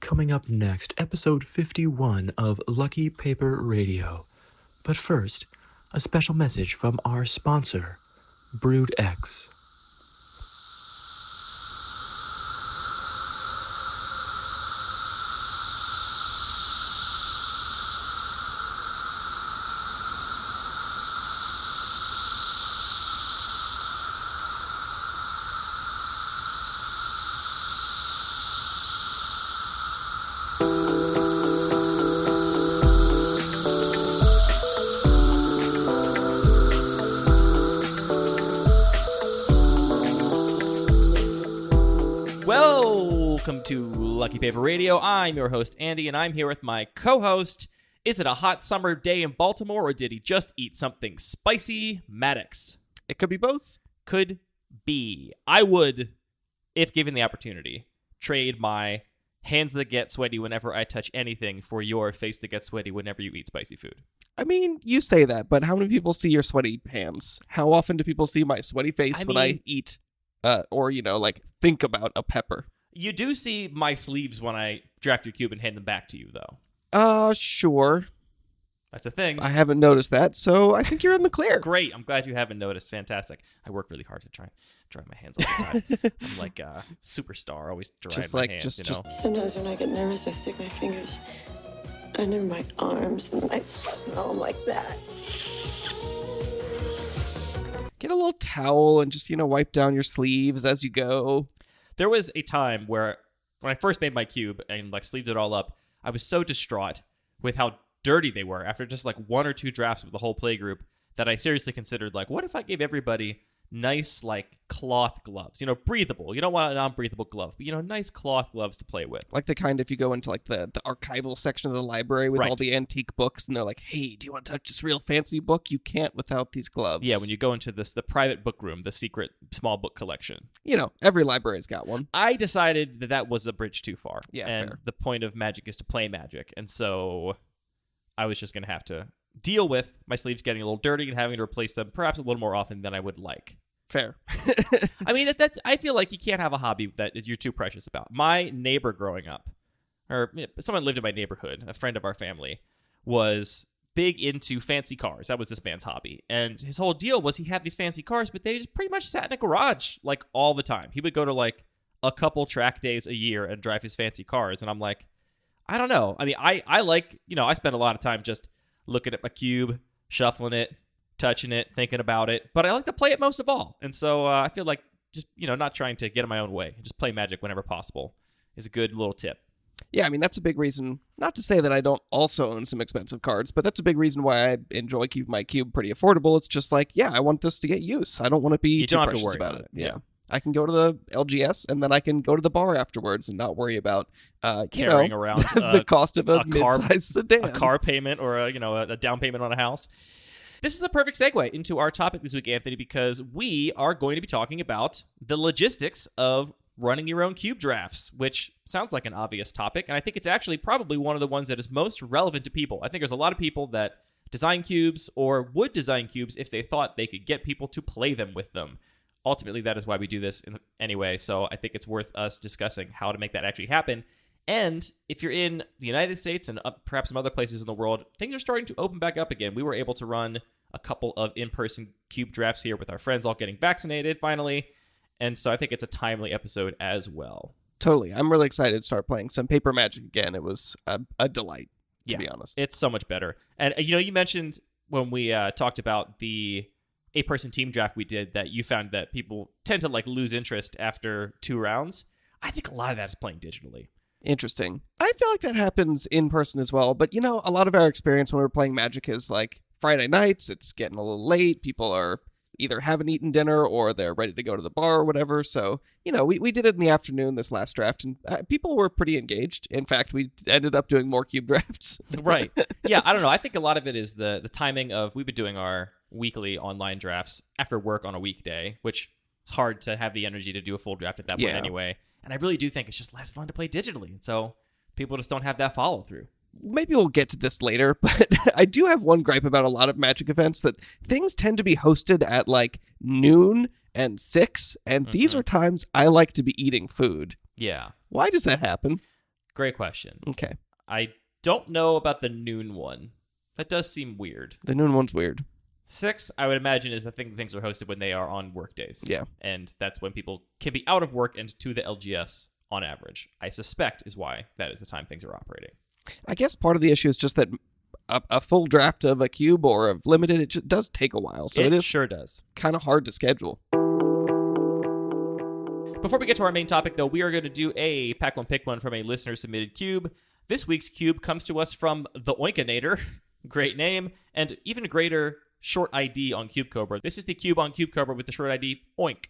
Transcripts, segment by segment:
Coming up next, episode 51 of Lucky Paper Radio. But first, a special message from our sponsor, Brood X. Welcome to Lucky Paper Radio. I'm your host, Andy, and I'm here with my co-host. Is it a hot summer day in Baltimore, or did he just eat something spicy? Maddox. It could be both. Could be. I would, if given the opportunity, trade my hands that get sweaty whenever I touch anything for your face that gets sweaty whenever you eat spicy food. I mean, you say that, but how many people see your sweaty hands? How often do people see my sweaty face when I eat, or, think about a pepper? You do see my sleeves when I draft your cube and hand them back to you, though. Sure. That's a thing. I haven't noticed that, so I think you're in the clear. Great. I'm glad you haven't noticed. Fantastic. I work really hard to try and dry my hands all the time. I'm like a superstar, always drying my hands, you know? Sometimes when I get nervous, I stick my fingers under my arms and I smell them like that. Get a little towel and just, wipe down your sleeves as you go. There was a time where, when I first made my cube and sleeved it all up, I was so distraught with how dirty they were after just one or two drafts with the whole playgroup that I seriously considered, what if I gave everybody nice, cloth gloves? Breathable. You don't want a non-breathable glove, but, nice cloth gloves to play with. Like the kind if you go into, the archival section of the library with all the antique books, and they're like, hey, do you want to touch this real fancy book? You can't without these gloves. Yeah, when you go into the private book room, the secret small book collection. Every library's got one. I decided that was a bridge too far. Yeah, and fair. The point of magic is to play magic, and so I was just going to have to deal with my sleeves getting a little dirty and having to replace them perhaps a little more often than I would like. Fair. I mean, I feel like you can't have a hobby that you're too precious about. My neighbor growing up, or someone lived in my neighborhood, a friend of our family, was big into fancy cars. That was this man's hobby. And his whole deal was he had these fancy cars, but they just pretty much sat in a garage all the time. He would go to a couple track days a year and drive his fancy cars. And I'm like, I don't know. I mean, I I spend a lot of time just looking at my cube, shuffling it, touching it, thinking about it, but I like to play it most of all. And so I feel like just, not trying to get in my own way, just play Magic whenever possible is a good little tip. Yeah, I mean, that's a big reason, not to say that I don't also own some expensive cards, but that's a big reason why I enjoy keeping my cube pretty affordable. It's just I want this to get use. I don't want to be too precious about it. Yeah. I can go to the LGS and then I can go to the bar afterwards and not worry about carrying around the cost of a mid-sized sedan. A car payment or a down payment on a house. This is a perfect segue into our topic this week, Anthony, because we are going to be talking about the logistics of running your own cube drafts, which sounds like an obvious topic, and I think it's actually probably one of the ones that is most relevant to people. I think there's a lot of people that design cubes or would design cubes if they thought they could get people to play them with them. Ultimately, that is why we do this anyway, so I think it's worth us discussing how to make that actually happen. And if you're in the United States and perhaps some other places in the world, things are starting to open back up again. We were able to run a couple of in-person cube drafts here with our friends all getting vaccinated finally, and so I think it's a timely episode as well. Totally. I'm really excited to start playing some paper Magic again. It was a delight, to be honest. It's so much better. And you mentioned when we talked about the 8-person team draft we did that you found that people tend to lose interest after 2 rounds. I think a lot of that is playing digitally. Interesting. I feel like that happens in person as well, but a lot of our experience when we're playing Magic is Friday nights, it's getting a little late, people are either haven't eaten dinner or they're ready to go to the bar or whatever, so, we did it in the afternoon this last draft, and people were pretty engaged. In fact, we ended up doing more cube drafts. Right. Yeah, I don't know. I think a lot of it is the timing of, we've been doing our weekly online drafts after work on a weekday, which is hard to have the energy to do a full draft at that point anyway. And I really do think it's just less fun to play digitally. And so people just don't have that follow through. Maybe we'll get to this later, but I do have one gripe about a lot of Magic events, that things tend to be hosted at noon and 6, and these are times I like to be eating food. Yeah. Why does that happen? Great question. Okay. I don't know about the noon one. That does seem weird. The noon one's weird. 6, I would imagine, is the thing things are hosted when they are on work days. Yeah. And that's when people can be out of work and to the LGS on average. I suspect is why that is the time things are operating. I guess part of the issue is just that a full draft of a cube or of limited, it just does take a while. So it is sure does. kind of hard to schedule. Before we get to our main topic, though, we are going to do a Pack One Pick One from a listener-submitted cube. This week's cube comes to us from the Oinkinator. Great name, and even greater short ID on Cube Cobra. This is the cube on Cube Cobra with the short ID Oink.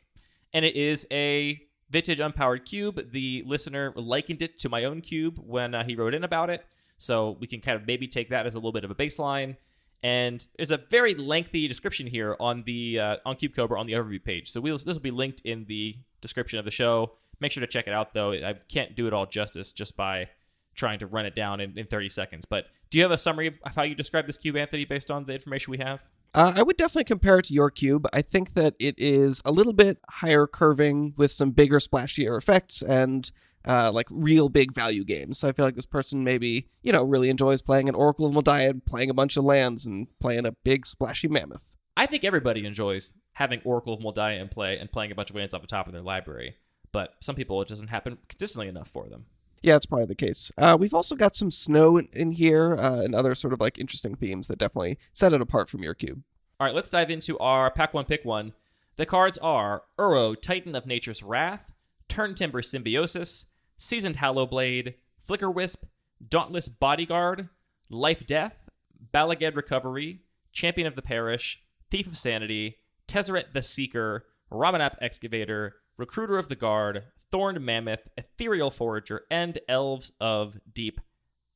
And it is a vintage unpowered cube. The listener likened it to my own cube when he wrote in about it. So we can kind of maybe take that as a little bit of a baseline. And there's a very lengthy description here on the on Cube Cobra on the overview page. So this will be linked in the description of the show. Make sure to check it out, though. I can't do it all justice just by trying to run it down in 30 seconds. But do you have a summary of how you describe this cube, Anthony, based on the information we have? I would definitely compare it to your cube. I think that it is a little bit higher curving with some bigger, splashier effects and like real big value games. So I feel like this person maybe, really enjoys playing an Oracle of Moldiad, playing a bunch of lands, and playing a big, splashy mammoth. I think everybody enjoys having Oracle of Moldiad in play and playing a bunch of lands off the top of their library. But some people, it doesn't happen consistently enough for them. Yeah, that's probably the case. We've also got some snow in here and other sort of like interesting themes that definitely set it apart from your cube. All right, let's dive into our Pack One Pick One. The cards are Uro, Titan of Nature's Wrath, Turntimber Symbiosis, Seasoned Hallowblade, Flicker Wisp, Dauntless Bodyguard, Life Death, Balaged Recovery, Champion of the Parish, Thief of Sanity, Tezzeret the Seeker, Ramanap Excavator, Recruiter of the Guard, Thorned Mammoth, Ethereal Forager, and Elves of Deep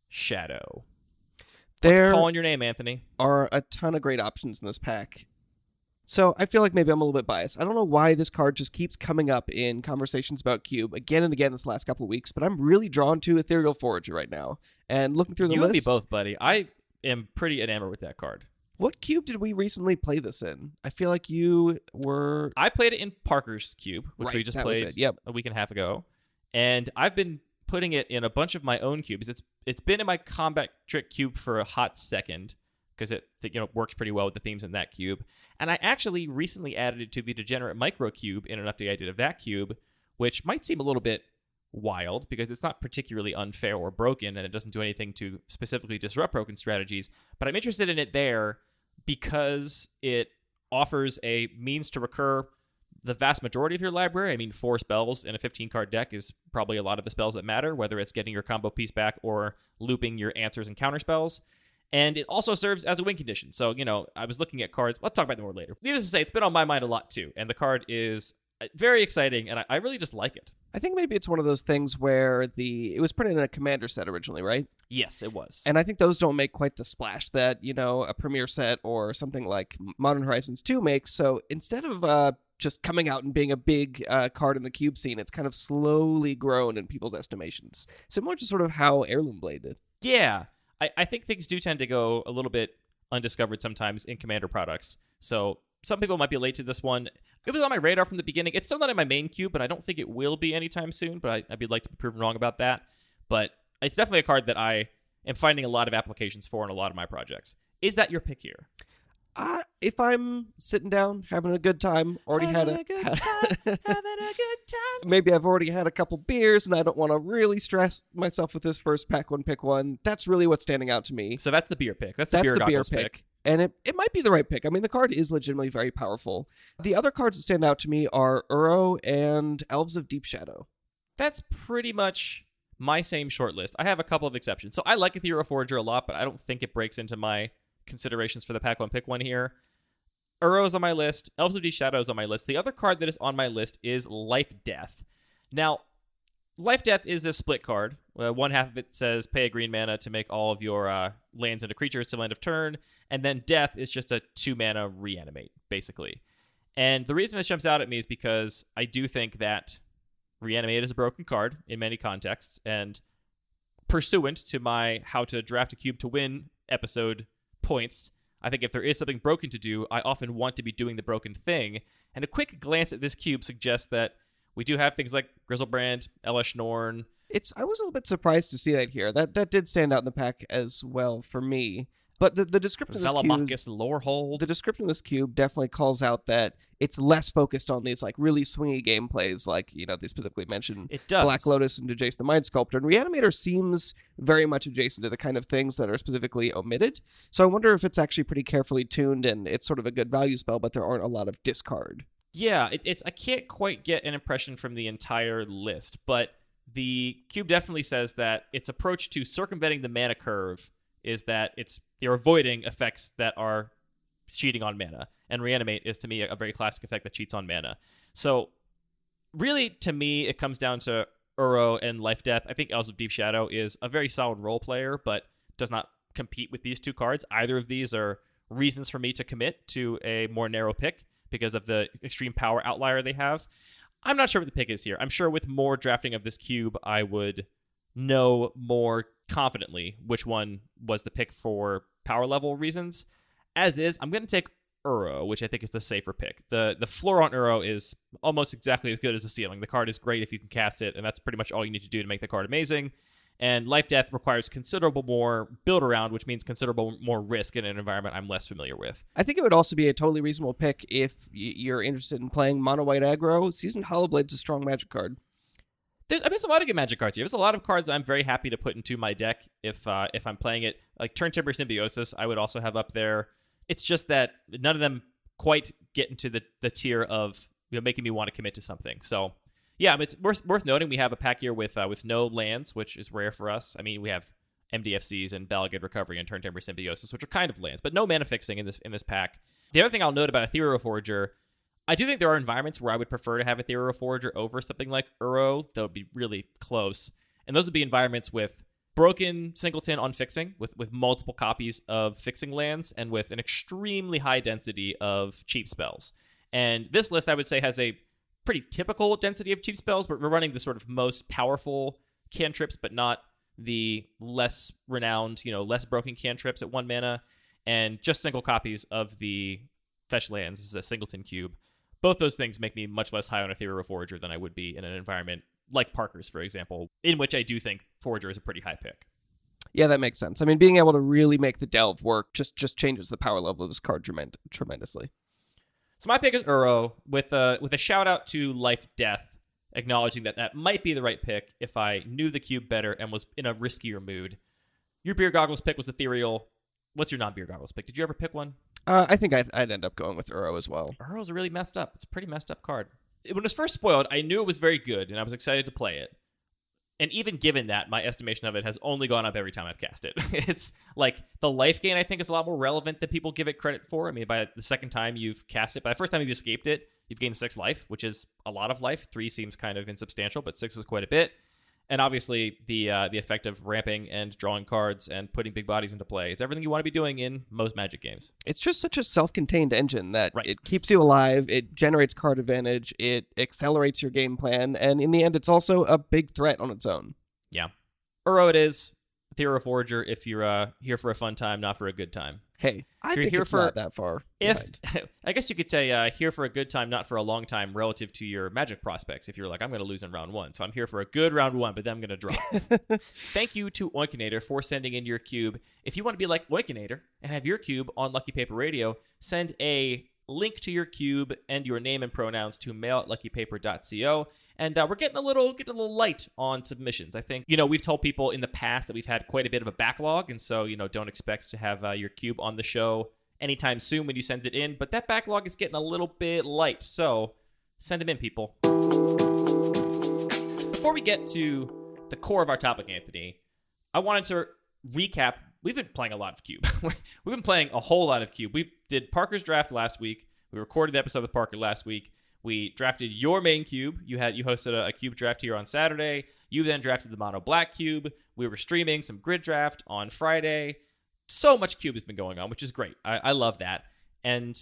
Shadow. What's calling your name, Anthony? Are a ton of great options in this pack. So I feel like maybe I'm a little bit biased. I don't know why this card just keeps coming up in conversations about Cube again and again this last couple of weeks, but I'm really drawn to Ethereal Forager right now. And looking through the list... You and me both, buddy. I am pretty enamored with that card. What cube did we recently play this in? I feel like you were... I played it in Parker's cube, which right, we just that was played it. a week and a half ago. And I've been putting it in a bunch of my own cubes. It's been in my Combat Trick cube for a hot second because it works pretty well with the themes in that cube. And I actually recently added it to the Degenerate Micro cube in an update I did of that cube, which might seem a little bit wild because it's not particularly unfair or broken and it doesn't do anything to specifically disrupt broken strategies. But I'm interested in it there because it offers a means to recur the vast majority of your library. I mean, 4 spells in a 15-card deck is probably a lot of the spells that matter, whether it's getting your combo piece back or looping your answers and counter spells. And it also serves as a win condition. So, I was looking at cards. Let's talk about them more later. Needless to say, it's been on my mind a lot, too. And the card is very exciting, and I really just like it. I think maybe it's one of those things where it was printed in a Commander set originally, right? Yes, it was. And I think those don't make quite the splash that, a Premier set or something like Modern Horizons 2 makes. So instead of just coming out and being a big card in the cube scene, it's kind of slowly grown in people's estimations. Similar to sort of how Heirloom Blade did. Yeah. I think things do tend to go a little bit undiscovered sometimes in Commander products. So some people might be late to this one. It was on my radar from the beginning. It's still not in my main queue, but I don't think it will be anytime soon. But I'd like to be proven wrong about that. But it's definitely a card that I am finding a lot of applications for in a lot of my projects. Is that your pick here? If I'm sitting down, having a good time, having a good time. Maybe I've already had a couple beers and I don't want to really stress myself with this first Pack One Pick One. That's really what's standing out to me. So that's the beer pick. That's the beer pick. And it might be the right pick. I mean, the card is legitimately very powerful. The other cards that stand out to me are Uro and Elves of Deep Shadow. That's pretty much my same short list. I have a couple of exceptions. So I like Ethereal Forager a lot, but I don't think it breaks into my considerations for the Pack One Pick One here. Uro's on my list. Elves of Deep Shadow is on my list. The other card that is on my list is Life Death. Now, Life Death is a split card. One half of it says pay a green mana to make all of your lands into creatures till end of turn, and then Death is just a 2-mana reanimate, basically. And the reason this jumps out at me is because I do think that reanimate is a broken card in many contexts, and pursuant to my How to Draft a Cube to Win episode points, I think if there is something broken to do, I often want to be doing the broken thing. And a quick glance at this cube suggests that We do have things like Grizzlebrand, Elish Norn. I was a little bit surprised to see that here. That did stand out in the pack as well for me. But the description of this cube, Velamachus Lorehold. the description of this cube definitely calls out that it's less focused on these like really swingy gameplays, like they specifically mentioned It does. Black Lotus and Jace the Mind Sculptor. And Reanimator seems very much adjacent to the kind of things that are specifically omitted. So I wonder if it's actually pretty carefully tuned and it's sort of a good value spell, but there aren't a lot of discard. Yeah, it's I can't quite get an impression from the entire list, but the cube definitely says that its approach to circumventing the mana curve is that you're avoiding effects that are cheating on mana. And Reanimate is, to me, a very classic effect that cheats on mana. So, really, to me, it comes down to Uro and Life Death. I think Elves of Deep Shadow is a very solid role player, but does not compete with these two cards. Either of these are reasons for me to commit to a more narrow pick because of the extreme power outlier they have. I'm not sure what the pick is here. I'm sure with more drafting of this cube, I would know more confidently which one was the pick for power level reasons. As is, I'm going to take Uro, which I think is the safer pick. The floor on Uro is almost exactly as good as the ceiling. The card is great if you can cast it, and that's pretty much all you need to do to make the card amazing. And Life Death requires considerable more build around, which means considerable more risk in an environment I'm less familiar with. I think it would also be a totally reasonable pick if you're interested in playing mono white aggro. Seasoned Hollowblade's a strong Magic card. There's a lot of good Magic cards here. There's a lot of cards that I'm very happy to put into my deck if I'm playing it. Like Turntimber Symbiosis, I would also have up there. It's just that none of them quite get into the tier of making me want to commit to something. So yeah, but it's worth noting we have a pack here with no lands, which is rare for us. I mean, we have MDFCs and Balagid Recovery and Turntimber Symbiosis, which are kind of lands, but no mana fixing in this pack. The other thing I'll note about Ethereal Forager, I do think there are environments where I would prefer to have Ethereal Forager over something like Uro. That would be really close. And those would be environments with broken singleton on fixing, with multiple copies of fixing lands, and with an extremely high density of cheap spells. And this list, I would say, has a pretty typical density of cheap spells, but we're running the sort of most powerful cantrips, but not the less renowned, less broken cantrips at 1 mana, and just single copies of the fetch lands. This is a singleton cube. Both those things make me much less high on Ethereal Forager than I would be in an environment like Parker's, for example, in which I do think Forager is a pretty high pick. Yeah, that makes sense. I mean, being able to really make the delve work just changes the power level of this card tremendously. So my pick is Uro, with a shout out to Life Death, acknowledging that might be the right pick if I knew the cube better and was in a riskier mood. Your Beer Goggles pick was Ethereal. What's your non-Beer Goggles pick? Did you ever pick one? I think I'd end up going with Uro as well. Uro's really messed up. It's a pretty messed up card. When it was first spoiled, I knew it was very good, and I was excited to play it. And even given that, my estimation of it has only gone up every time I've cast it. It's like the life gain, I think, is a lot more relevant than people give it credit for. I mean, by the second time you've cast it, by the first time you've escaped it, you've gained 6 life, which is a lot of life. 3 seems kind of insubstantial, but 6 is quite a bit. And obviously, the effect of ramping and drawing cards and putting big bodies into play. It's everything you want to be doing in most Magic games. It's just such a self-contained engine that Right. It keeps you alive, it generates card advantage, it accelerates your game plan, and in the end, it's also a big threat on its own. Yeah. Uro it is. Ethereal Forager if you're here for a fun time, not for a good time. Hey, I You're think here it's for- not that far If behind. I guess you could say here for a good time, not for a long time, relative to your Magic prospects. If you're like, I'm going to lose in round 1, so I'm here for a good round 1, but then I'm going to drop. Thank you to Oinkinator for sending in your cube. If you want to be like Oinkinator and have your cube on Lucky Paper Radio, send a link to your cube and your name and pronouns to mail@luckypaper.co. And we're getting a little light on submissions. I think, we've told people in the past that we've had quite a bit of a backlog, and so, don't expect to have your cube on the show anytime soon when you send it in. But that backlog is getting a little bit light, so send them in, people. Before we get to the core of our topic, Anthony, I wanted to recap. We've been playing a lot of Cube. We've been playing a whole lot of Cube. We did Parker's draft last week. We recorded the episode with Parker last week. We drafted your main cube. You hosted a cube draft here on Saturday. You then drafted the mono black cube. We were streaming some grid draft on Friday. So much cube has been going on, which is great. I love that. And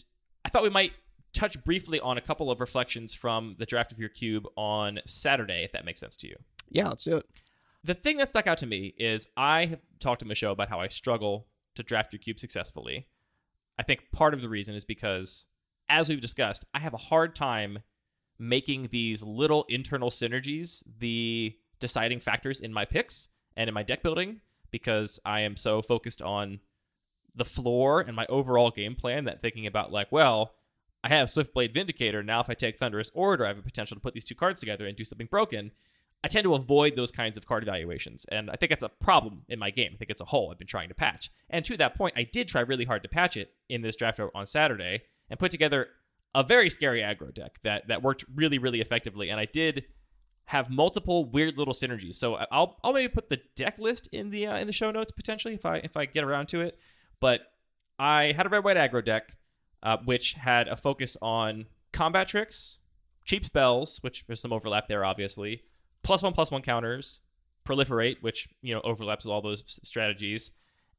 I thought we might touch briefly on a couple of reflections from the draft of your cube on Saturday, if that makes sense to you. Yeah, let's do it. The thing that stuck out to me is I have talked to Michelle about how I struggle to draft your cube successfully. I think part of the reason is because, as we've discussed, I have a hard time making these little internal synergies the deciding factors in my picks and in my deck building, because I am so focused on the floor and my overall game plan that thinking about like, well, I have Swiftblade Vindicator. Now if I take Thunderous Orator, I have a potential to put these two cards together and do something broken. I tend to avoid those kinds of card evaluations, and I think that's a problem in my game. I think it's a hole I've been trying to patch. And to that point, I did try really hard to patch it in this draft on Saturday and put together a very scary aggro deck that worked really, really effectively. And I did have multiple weird little synergies. So I'll maybe put the deck list in the show notes potentially if I get around to it. But I had a red-white aggro deck, which had a focus on combat tricks, cheap spells, which there's some overlap there, obviously, +1/+1 counters, proliferate, which overlaps with all those strategies,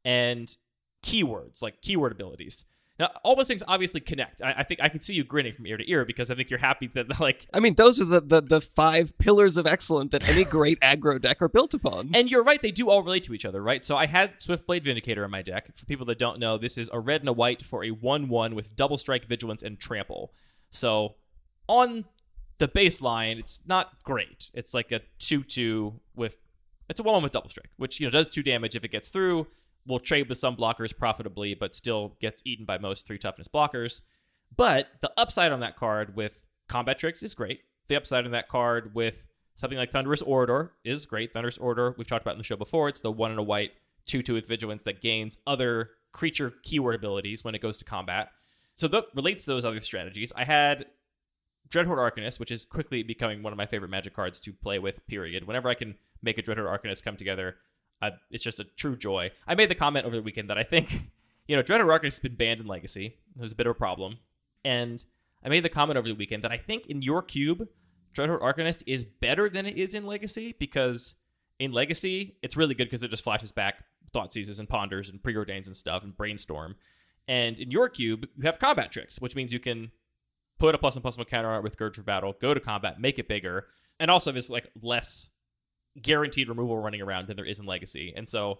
and keywords, like keyword abilities. Now, all those things obviously connect. I think I can see you grinning from ear to ear because I think you're happy that, like... I mean, those are the 5 pillars of excellence that any great aggro deck are built upon. And you're right, they do all relate to each other, right? So I had Swiftblade Vindicator in my deck. For people that don't know, this is a red and a white for a 1/1 with double strike, vigilance, and trample. So on the baseline, it's not great. It's like a 2/2 with... It's a 1/1 with double strike, which does 2 damage if it gets through. Will trade with some blockers profitably, but still gets eaten by most 3 toughness blockers. But the upside on that card with combat tricks is great. The upside on that card with something like Thunderous Orator is great. Thunderous Orator, we've talked about in the show before. It's the 1 and a white 2/2 with vigilance that gains other creature keyword abilities when it goes to combat. So that relates to those other strategies. I had Dreadhorde Arcanist, which is quickly becoming one of my favorite Magic cards to play with, period. Whenever I can make a Dreadhorde Arcanist come together, it's just a true joy. I made the comment over the weekend that I think, Dreadhorde Arcanist has been banned in Legacy. It was a bit of a problem. And I made the comment over the weekend that I think in your cube, Dreadhorde Arcanist is better than it is in Legacy, because in Legacy, it's really good because it just flashes back Thought Seizes and Ponders and Preordains and stuff and Brainstorm. And in your cube, you have combat tricks, which means you can put a +1/+1 counter on it with Gird for Battle, go to combat, make it bigger, and also there's like less guaranteed removal running around than there is in Legacy. And so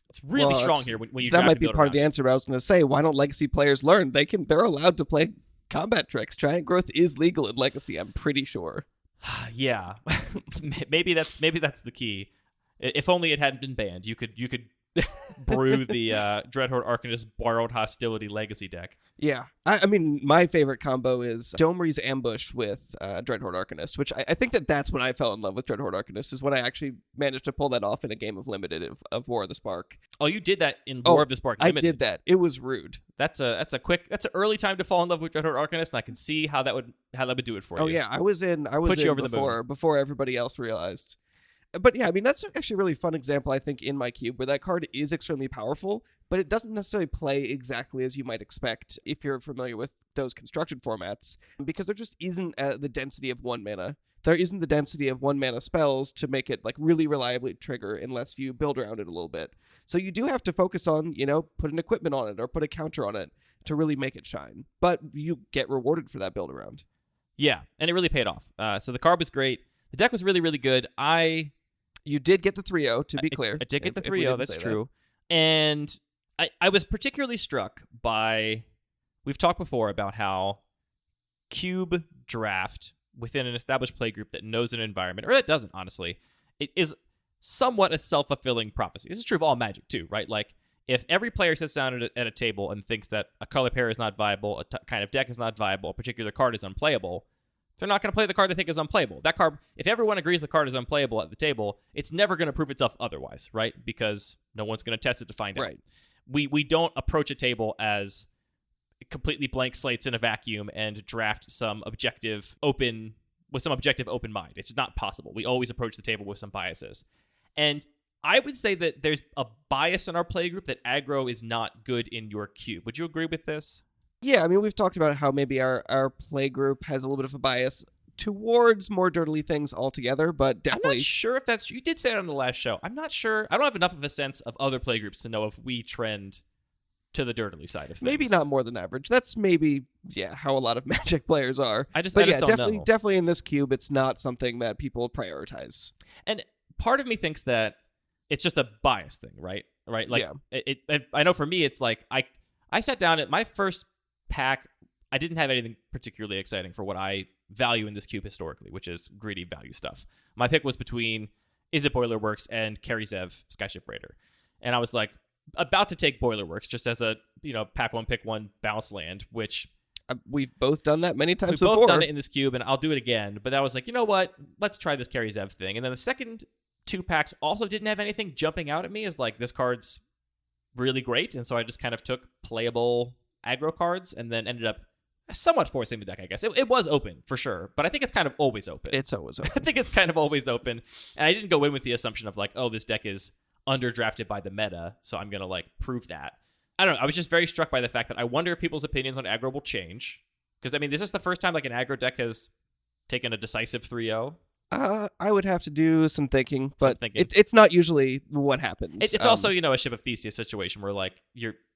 it's really strong here when you that might be build part around of the answer. But I was going to say, why don't Legacy players learn? They're allowed to play combat tricks. Giant Growth is legal in Legacy, I'm pretty sure. Yeah. maybe that's the key. If only it hadn't been banned. You could brew the Dreadhorde Arcanist Borrowed Hostility Legacy deck. Yeah. I mean, my favorite combo is Domery's Ambush with Dreadhorde Arcanist, which I think that's when I fell in love with Dreadhorde Arcanist, is when I actually managed to pull that off in a game of Limited of War of the Spark. Oh, you did that in War of the Spark Limited. I did that. It was rude. That's an early time to fall in love with Dreadhorde Arcanist, and I can see how that would do it for you. Oh yeah, I was in before everybody else realized. But yeah, I mean, that's actually a really fun example, I think, in my cube, where that card is extremely powerful, but it doesn't necessarily play exactly as you might expect if you're familiar with those constructed formats, because there just isn't the density of 1 mana. There isn't the density of 1 mana spells to make it like really reliably trigger unless you build around it a little bit. So you do have to focus on, put an equipment on it or put a counter on it to really make it shine. But you get rewarded for that build around. Yeah, and it really paid off. So the card was great. The deck was really, really good. You did get the 3-0, to be clear. I did get the 3-0, that's true. And I was particularly struck by... We've talked before about how Cube Draft, within an established playgroup that knows an environment, or it doesn't, honestly, it is somewhat a self-fulfilling prophecy. This is true of all Magic, too, right? Like, if every player sits down at a table and thinks that a color pair is not viable, a kind of deck is not viable, a particular card is unplayable, they're not going to play the card they think is unplayable. That card, if everyone agrees the card is unplayable at the table, it's never going to prove itself otherwise, right? Because no one's going to test it to find out. Right. We don't approach a table as completely blank slates in a vacuum and draft some objective open mind. It's not possible. We always approach the table with some biases. And I would say that there's a bias in our playgroup that aggro is not good in your cube. Would you agree with this? Yeah, I mean, we've talked about how maybe our play group has a little bit of a bias towards more dirtily things altogether, but definitely... I'm not sure if that's true. You did say it on the last show. I'm not sure. I don't have enough of a sense of other play groups to know if we trend to the dirtily side of things. Maybe not more than average. That's maybe, how a lot of Magic players are. I just don't know. Definitely in this cube, it's not something that people prioritize. And part of me thinks that it's just a bias thing, right? Right? Like, I know for me, it's like, I sat down at my first pack. I didn't have anything particularly exciting for what I value in this cube historically, which is greedy value stuff. My pick was between Is It Boilerworks and Karizev Skyship Raider. And I was like about to take Boilerworks just as a, pack one, pick one bounce land, which we've both done that many times we've before. both done it in this cube, and I'll do it again. But I was like, you know what? Let's try this Karizev thing. And then the second two packs also didn't have anything jumping out at me as like, this card's really great. And so I just kind of took playable aggro cards and then ended up somewhat forcing the deck, I guess. It was open, for sure, but I think it's kind of always open. It's always open. I think it's kind of always open. And I didn't go in with the assumption of like, oh, this deck is underdrafted by the meta, so I'm going to like prove that. I don't know. I was just very struck by the fact that I wonder if people's opinions on aggro will change. Because, I mean, this is the first time like an aggro deck has taken a decisive 3-0. I would have to do some thinking, but it's not usually what happens. It's also, a Ship of Theseus situation where like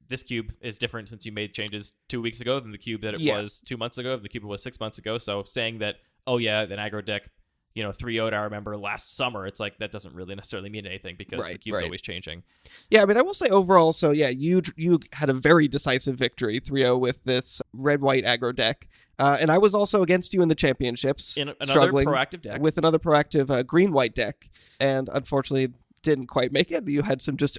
this cube is different since you made changes 2 weeks ago than the cube that it was 2 months ago, than the cube it was 6 months ago. So saying that, oh yeah, an aggro deck, 3-0'd, I remember last summer, it's like that doesn't really necessarily mean anything because the cube's always changing. Yeah, I mean, I will say overall, so yeah, you had a very decisive victory, 3-0 with this red-white aggro deck. And I was also against you in the championships. In another struggling proactive deck. with another proactive green-white deck. And unfortunately, didn't quite make it. You had some just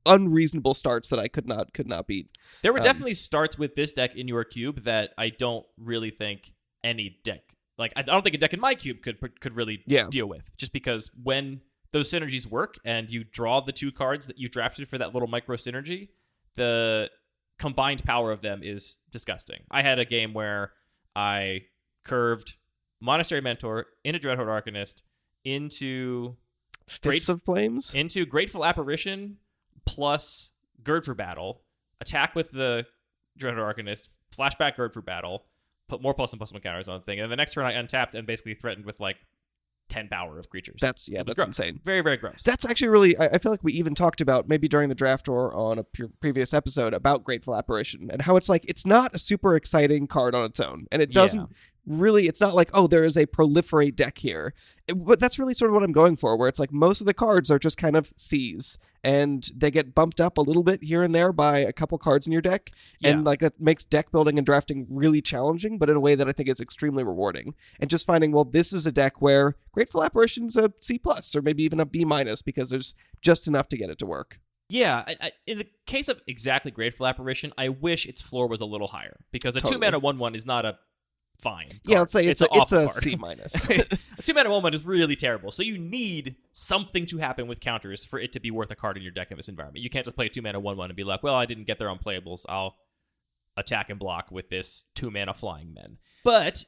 unreasonable starts that I could not beat. There were definitely starts with this deck in your cube that I don't really think any deck, like I don't think a deck in my cube could really deal with, just because when those synergies work and you draw the two cards that you drafted for that little micro synergy, the combined power of them is disgusting. I had a game where I curved Monastery Mentor into Dreadhorde Arcanist into Fists of Flames, into Grateful Apparition plus Gird for Battle, attack with the Dreadhorde Arcanist, flashback Gird for Battle, put more plus and plus one counters on the thing, and then the next turn I untapped and basically threatened with like 10 power of creatures. That's insane. Very, very gross. That's actually really, I feel like we even talked about maybe during the draft or on a previous episode about Grateful Apparition and how it's like, it's not a super exciting card on its own. And it doesn't really, it's not like, oh, there is a proliferate deck here. But that's really sort of what I'm going for, where it's like most of the cards are just kind of C's and they get bumped up a little bit here and there by a couple cards in your deck. And like that makes deck building and drafting really challenging, but in a way that I think is extremely rewarding. And just finding, well, this is a deck where Grateful Apparition's a C+, or maybe even a B-, because there's just enough to get it to work. Yeah, in the case of exactly Grateful Apparition, I wish its floor was a little higher, because a 2-mana 1/1 is not a fine card. Yeah, let's say it's a C-. A 2-mana 1/1 is really terrible, so you need something to happen with counters for it to be worth a card in your deck in this environment. You can't just play a 2-mana 1/1 and be like, well, I didn't get their unplayables, I'll attack and block with this 2-mana Flying Men. But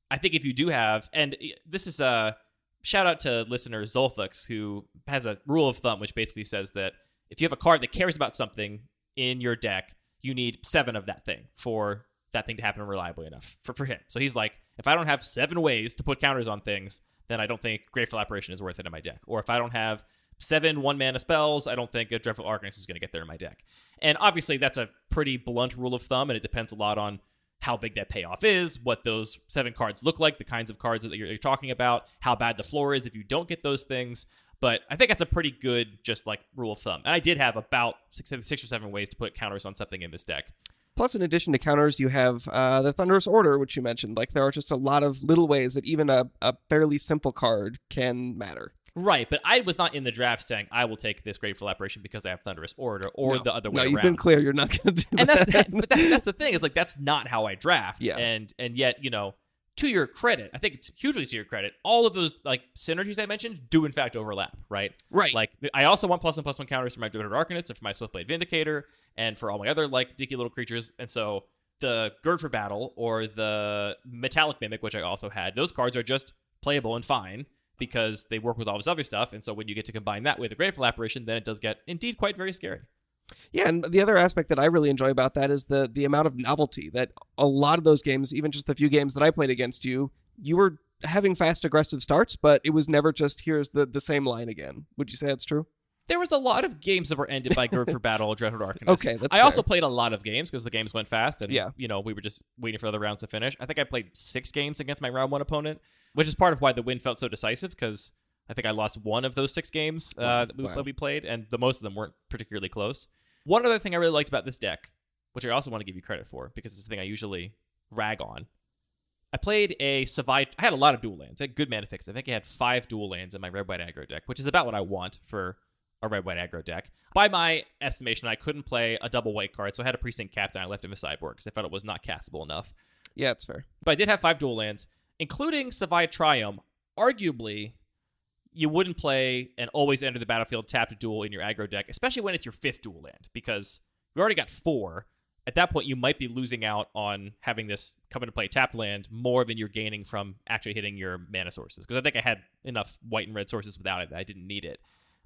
I think if you do have, and this is a shout out to listener Zolthux, who has a rule of thumb which basically says that if you have a card that cares about something in your deck, you need 7 of that thing for that thing to happen reliably enough for him. So he's like, if I don't have 7 ways to put counters on things, then I don't think Grateful Apparition is worth it in my deck. Or if I don't have 7 1-mana spells, I don't think a Dreadful Arcanist is going to get there in my deck. And obviously that's a pretty blunt rule of thumb, and it depends a lot on how big that payoff is, what those 7 cards look like, the kinds of cards that you're talking about, how bad the floor is if you don't get those things. But I think that's a pretty good just like rule of thumb. And I did have about 6 or 7 ways to put counters on something in this deck. Plus, in addition to counters, you have the Thunderous Order, which you mentioned. Like, there are just a lot of little ways that even a fairly simple card can matter. Right, but I was not in the draft saying I will take this Grateful Apparition because I have Thunderous Order, or the other way around. No, you've been clear you're not going to do and that. But that's the thing, is like that's not how I draft. Yeah. And yet, to your credit, I think it's hugely to your credit, all of those like synergies I mentioned do in fact overlap, right? Right. Like I also want plus and plus one counters for my Dreadhorde Arcanist and for my Swiftblade Vindicator and for all my other like dicky little creatures. And so the Gird for Battle or the Metallic Mimic, which I also had, those cards are just playable and fine because they work with all this other stuff. And so when you get to combine that with a Grateful Apparition, then it does get indeed quite very scary. Yeah, and the other aspect that I really enjoy about that is the amount of novelty that a lot of those games, even just the few games that I played against you, you were having fast, aggressive starts, but it was never just, here's the same line again. Would you say that's true? There was a lot of games that were ended by Gird for Battle or Dreadhorde Arcanist. Okay, that's I fair. also played a lot of games because the games went fast, and yeah. We were just waiting for other rounds to finish. I think I played 6 games against my round 1 opponent, which is part of why the win felt so decisive, because I think I lost 1 of those 6 games that we played, and most of them weren't particularly close. One other thing I really liked about this deck, which I also want to give you credit for, because it's the thing I usually rag on. I played a Savai. I had a lot of dual lands. I had good mana fix. I think I had 5 dual lands in my red-white aggro deck, which is about what I want for a red-white aggro deck. By my estimation, I couldn't play a double white card, so I had a Precinct Captain. I left him a sideboard because I felt it was not castable enough. Yeah, it's fair. But I did have 5 dual lands, including Savai Triumph. Arguably, you wouldn't play and always enter the battlefield tapped a duel in your aggro deck, especially when it's your 5th dual land, because you already got 4. At that point, you might be losing out on having this come into play tapped land more than you're gaining from actually hitting your mana sources. Because I think I had enough white and red sources without it that I didn't need it.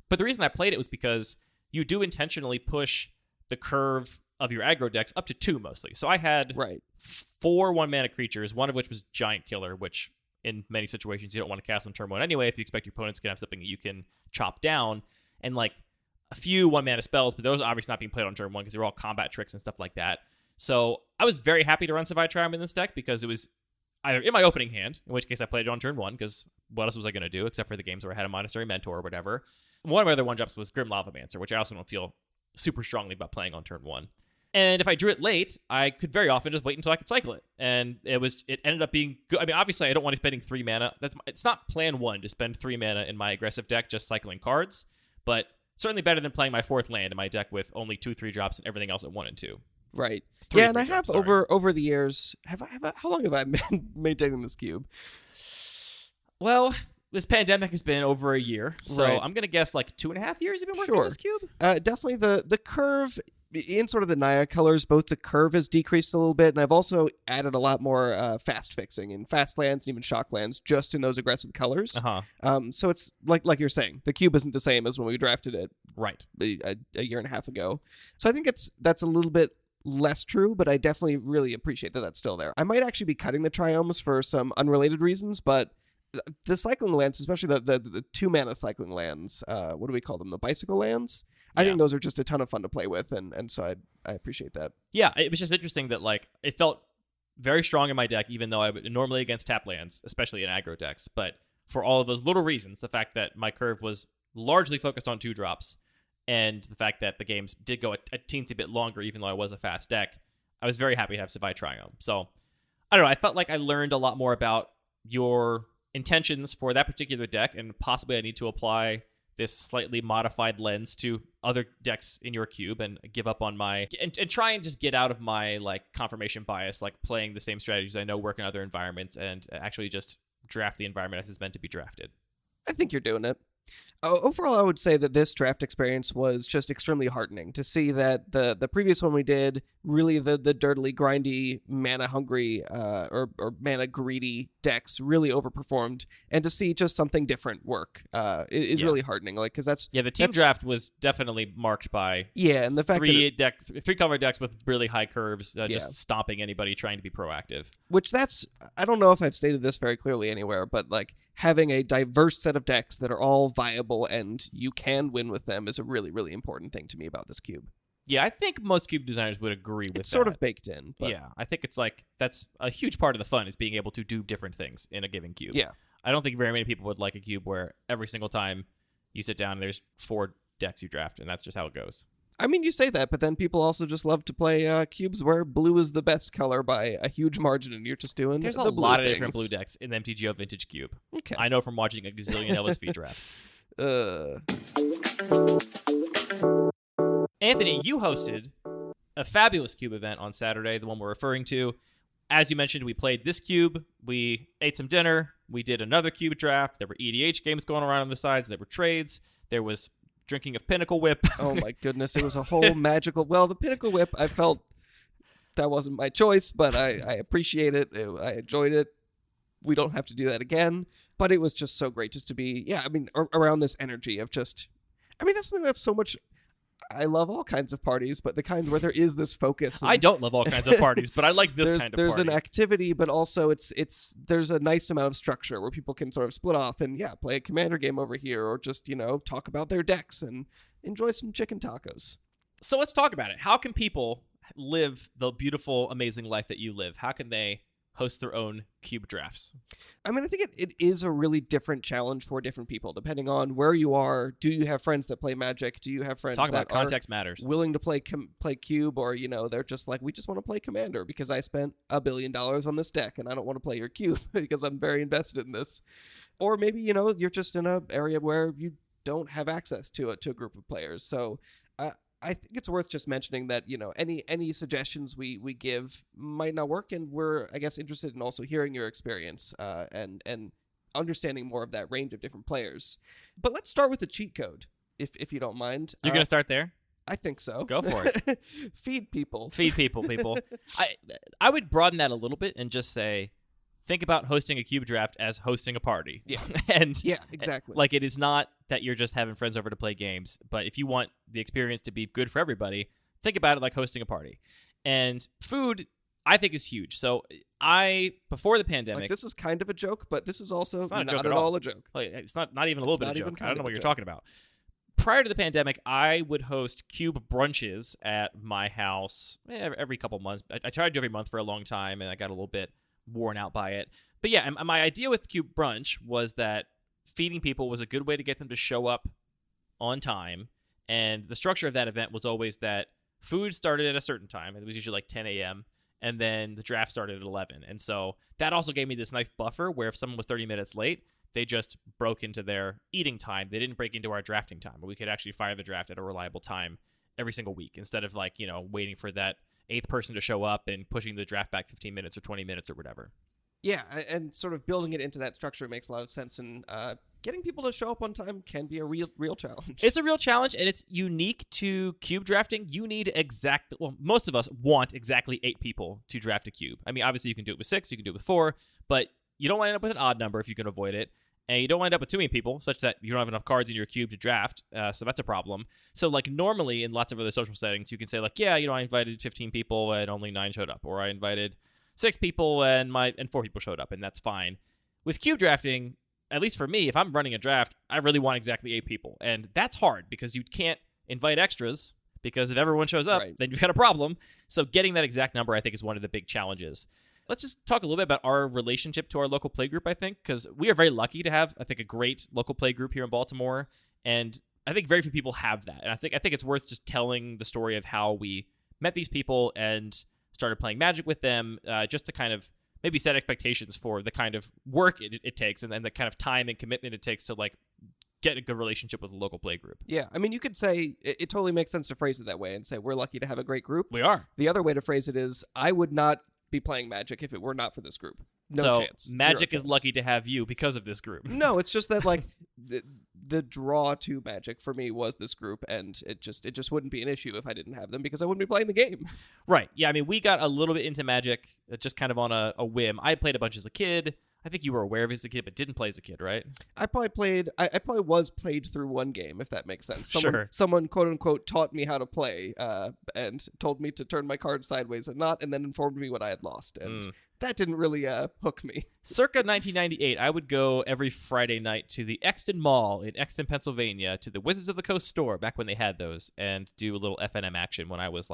But the reason I played it was because you do intentionally push the curve of your aggro decks up to 2 mostly. So I had 4 1-mana creatures, one of which was Giant Killer, which in many situations you don't want to cast on turn 1 anyway if you expect your opponent's going to have something that you can chop down. And like a few 1-mana spells, but those are obviously not being played on turn 1 because they're all combat tricks and stuff like that. So I was very happy to run Savai Triumph in this deck because it was either in my opening hand, in which case I played it on turn 1 because what else was I going to do except for the games where I had a Monastery Mentor or whatever. One of my other 1-drops was Grim Lavamancer, which I also don't feel super strongly about playing on turn 1. And if I drew it late, I could very often just wait until I could cycle it. And it ended up being good. I mean, obviously, I don't want to be spending 3 mana. It's not plan 1 to spend 3 mana in my aggressive deck just cycling cards, but certainly better than playing my 4th land in my deck with only 2 3-drops and everything else at 1 and 2. Right. 3 yeah, and I 3-drops, have over the years. How long have I been maintaining this cube? Well, this pandemic has been over a year, so Right. I'm gonna guess like 2.5 years you've been working on this cube. Definitely the curve in sort of the Naya colors. Both the curve has decreased a little bit, and I've also added a lot more fast fixing in fast lands and even shock lands just in those aggressive colors. So it's like you're saying, the cube isn't the same as when we drafted it Right. a year and a half ago. So I think that's a little bit less true, but I definitely really appreciate that that's still there. I might actually be cutting the Triumphs for some unrelated reasons, but the cycling lands, especially the 2-mana cycling lands, what do we call them? The bicycle lands? I think those are just a ton of fun to play with, and so I appreciate that. Yeah, it was just interesting that like it felt very strong in my deck, even though I would normally against tap lands, especially in aggro decks. But for all of those little reasons, the fact that my curve was largely focused on 2-drops, and the fact that the games did go a teensy bit longer, even though I was a fast deck, I was very happy to have Savai Triumph. So I don't know. I felt like I learned a lot more about your intentions for that particular deck, and possibly I need to apply this slightly modified lens to other decks in your cube and give up on my and try and just get out of my like confirmation bias, like playing the same strategies I know work in other environments, and actually just draft the environment as it's meant to be drafted. I think you're doing it. Overall, I would say that this draft experience was just extremely heartening to see that the previous one we did, really the dirtily grindy, mana-hungry or mana-greedy decks really overperformed, and to see just something different work is really heartening. Like, because the team draft was definitely marked by and the fact that 3 color decks with really high curves, just stomping anybody trying to be proactive. Which I don't know if I've stated this very clearly anywhere, but like having a diverse set of decks that are all viable and you can win with them is a really, really important thing to me about this cube. Yeah, I think most cube designers would agree with that. It's sort of baked in. But yeah, I think it's like that's a huge part of the fun is being able to do different things in a given cube. Yeah. I don't think very many people would like a cube where every single time you sit down and there's 4 decks you draft, and that's just how it goes. I mean, you say that, but then people also just love to play cubes where blue is the best color by a huge margin, and you're just doing There's the a blue lot of things. different blue decks in the MTGO Vintage Cube. Okay. I know from watching a gazillion LSV drafts. Anthony, you hosted a fabulous cube event on Saturday, the one we're referring to. As you mentioned, we played this cube, we ate some dinner, we did another cube draft, there were EDH games going around on the sides, there were trades, there was drinking of Pinnacle Whip. Oh my goodness, it was a whole magical... Well, the Pinnacle Whip, I felt that wasn't my choice, but I appreciate it. I enjoyed it. We don't have to do that again. But it was just so great just to be, around this energy of just... that's something that's so much... I love all kinds of parties, but the kind where there is this focus. I don't love all kinds of parties, but I like this kind of There's party. an activity, but also there's a nice amount of structure where people can sort of split off and play a commander game over here, or just talk about their decks and enjoy some chicken tacos. So let's talk about it. How can people live the beautiful, amazing life that you live? How can they host their own cube drafts. I mean, I think it is a really different challenge for different people, depending on where you are. Do you have friends that play Magic? Do you have friends Talk that about context matters. willing to play Cube, or they're just like, we just want to play Commander because I spent $1 billion on this deck and I don't want to play your Cube because I'm very invested in this. Or maybe you're just in an area where you don't have access to a group of players. So I think it's worth just mentioning that, any suggestions we give might not work, and we're, I guess, interested in also hearing your experience and understanding more of that range of different players. But let's start with the cheat code, if you don't mind. You're going to start there? I think so. Go for it. Feed people. Feed people. I would broaden that a little bit and just say, think about hosting a cube draft as hosting a party. Yeah. And yeah, exactly. Like, it is not that you're just having friends over to play games, but if you want the experience to be good for everybody, think about it like hosting a party. And food, I think, is huge. So before the pandemic, this is kind of a joke, but this is also not at all a joke. It's not even a little bit of a joke. I don't know what you're talking about. Prior to the pandemic, I would host cube brunches at my house every couple months. I tried to do every month for a long time, and I got a little bit worn out by it. But yeah, my idea with Cube Brunch was that feeding people was a good way to get them to show up on time. And the structure of that event was always that food started at a certain time. It was usually like 10 a.m. And then the draft started at 11. And so that also gave me this nice buffer where if someone was 30 minutes late, they just broke into their eating time. They didn't break into our drafting time, but we could actually fire the draft at a reliable time every single week instead of waiting for that 8th person to show up and pushing the draft back 15 minutes or 20 minutes or whatever. Yeah, and sort of building it into that structure makes a lot of sense, and getting people to show up on time can be a real challenge. It's a real challenge, and it's unique to cube drafting. You need most of us want exactly 8 people to draft a cube. I mean, obviously you can do it with 6, you can do it with 4, but you don't want to end up with an odd number if you can avoid it. And you don't end up with too many people, such that you don't have enough cards in your cube to draft. So that's a problem. So normally in lots of other social settings, you can say I invited 15 people and only 9 showed up, or I invited 6 people and 4 people showed up, and that's fine. With cube drafting, at least for me, if I'm running a draft, I really want exactly 8 people, and that's hard because you can't invite extras because if everyone shows up, then you've got a problem. So getting that exact number, I think, is one of the big challenges. Let's just talk a little bit about our relationship to our local playgroup, I think, because we are very lucky to have, I think, a great local playgroup here in Baltimore, and I think very few people have that. And I think it's worth just telling the story of how we met these people and started playing Magic with them, just to kind of maybe set expectations for the kind of work it takes and the kind of time and commitment it takes to get a good relationship with a local playgroup. Yeah, I mean, you could say it totally makes sense to phrase it that way and say we're lucky to have a great group. We are. The other way to phrase it is I would not be playing Magic if it were not for this group. No chance. Magic is lucky to have you because of this group. No, it's just that the draw to Magic for me was this group, and it just wouldn't be an issue if I didn't have them because I wouldn't be playing the game. Right. Yeah, I mean, we got a little bit into Magic just kind of on a whim. I played a bunch as a kid. I think you were aware of it as a kid, but didn't play as a kid, right? I probably was played through one game, if that makes sense. Someone quote unquote taught me how to play, and told me to turn my card sideways and not, and then informed me what I had lost, and that didn't really hook me. Circa 1998, I would go every Friday night to the Exton Mall in Exton, Pennsylvania, to the Wizards of the Coast store back when they had those, and do a little FNM action when I was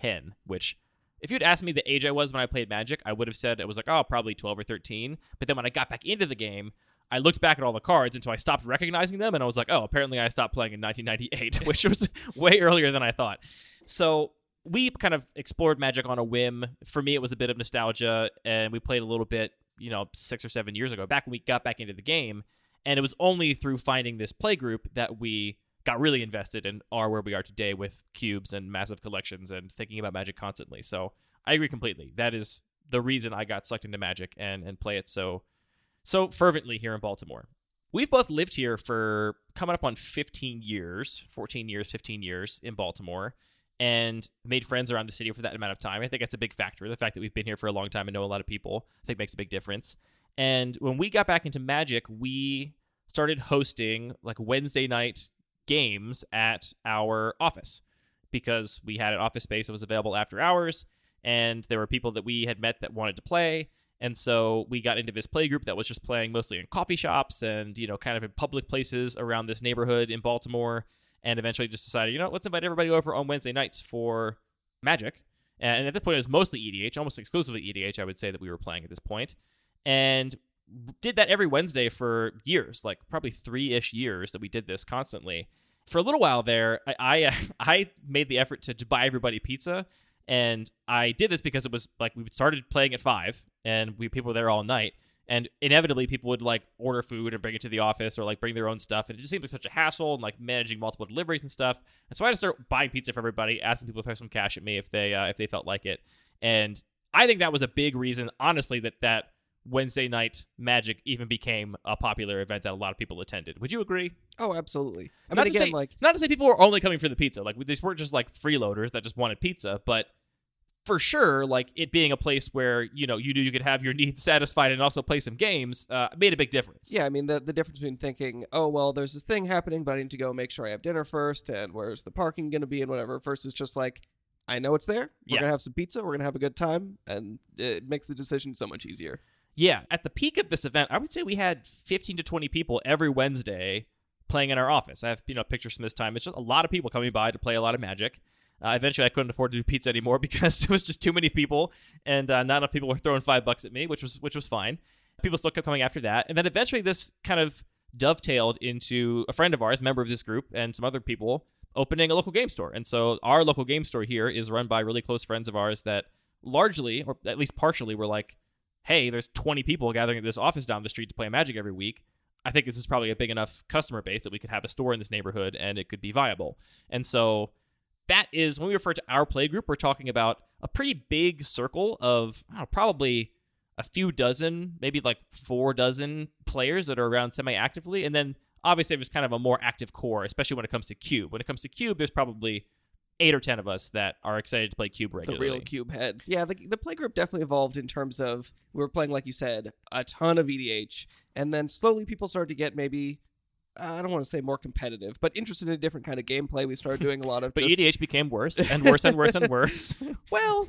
10, which, if you'd asked me the age I was when I played Magic, I would have said it was probably 12 or 13. But then when I got back into the game, I looked back at all the cards until I stopped recognizing them, and I was like, oh, apparently I stopped playing in 1998, which was way earlier than I thought. So we kind of explored Magic on a whim. For me, it was a bit of nostalgia, and we played a little bit, 6 or 7 years ago, back when we got back into the game. And it was only through finding this play group that we got really invested and are where we are today with cubes and massive collections and thinking about Magic constantly. So I agree completely. That is the reason I got sucked into Magic and play it so fervently here in Baltimore. We've both lived here for coming up on 15 years in Baltimore, and made friends around the city for that amount of time. I think that's a big factor. The fact that we've been here for a long time and know a lot of people, I think, makes a big difference. And when we got back into Magic, we started hosting Wednesday night games at our office because we had an office space that was available after hours, and there were people that we had met that wanted to play. And so we got into this play group that was just playing mostly in coffee shops and, kind of in public places around this neighborhood in Baltimore, and eventually just decided, let's invite everybody over on Wednesday nights for Magic. And at this point, it was mostly EDH, almost exclusively EDH, I would say, that we were playing at this point. And did that every Wednesday for years, like probably 3-ish years that we did this constantly. For a little while there, I made the effort to buy everybody pizza. And I did this because it was like we started playing at 5, and people were there all night. And inevitably, people would like order food and bring it to the office or like bring their own stuff. And it just seemed like such a hassle and like managing multiple deliveries and stuff. And so I had to start buying pizza for everybody, asking people to throw some cash at me if they felt like it. And I think that was a big reason, honestly, that Wednesday night Magic even became a popular event that a lot of people attended. Would you agree? Oh, absolutely. I not mean, to again, say, not to say people were only coming for the pizza. Like these weren't just like freeloaders that just wanted pizza, but for sure, like it being a place where you could have your needs satisfied and also play some games made a big difference. Yeah, I mean the difference between thinking, oh well, there's this thing happening, but I need to go make sure I have dinner first, and where's the parking going to be, and whatever. Versus just like, I know it's there. We're gonna have some pizza. We're gonna have a good time, and it makes the decision so much easier. Yeah, at the peak of this event, I would say we had 15 to 20 people every Wednesday playing in our office. I have pictures from this time. It's just a lot of people coming by to play a lot of Magic. Eventually, I couldn't afford to do pizza anymore because it was just too many people, and not enough people were throwing $5 at me, which was fine. People still kept coming after that, and then eventually, this kind of dovetailed into a friend of ours, a member of this group, and some other people opening a local game store. And so, our local game store here is run by really close friends of ours that largely, or at least partially, were like, "Hey, there's 20 people gathering at this office down the street to play Magic every week. I think this is probably a big enough customer base that we could have a store in this neighborhood, and it could be viable." And so that is, when we refer to our play group, we're talking about a pretty big circle of probably a few dozen, maybe like 4 dozen players that are around semi-actively. And then obviously there's kind of a more active core, especially when it comes to Cube. When it comes to Cube, there's probably 8 or 10 of us that are excited to play Cube regularly. The real Cube heads. Yeah, the playgroup definitely evolved in terms of, we were playing, like you said, a ton of EDH, and then slowly people started to get maybe, I don't want to say more competitive, but interested in a different kind of gameplay. We started doing a lot of But EDH became worse and worse and worse and worse. Well,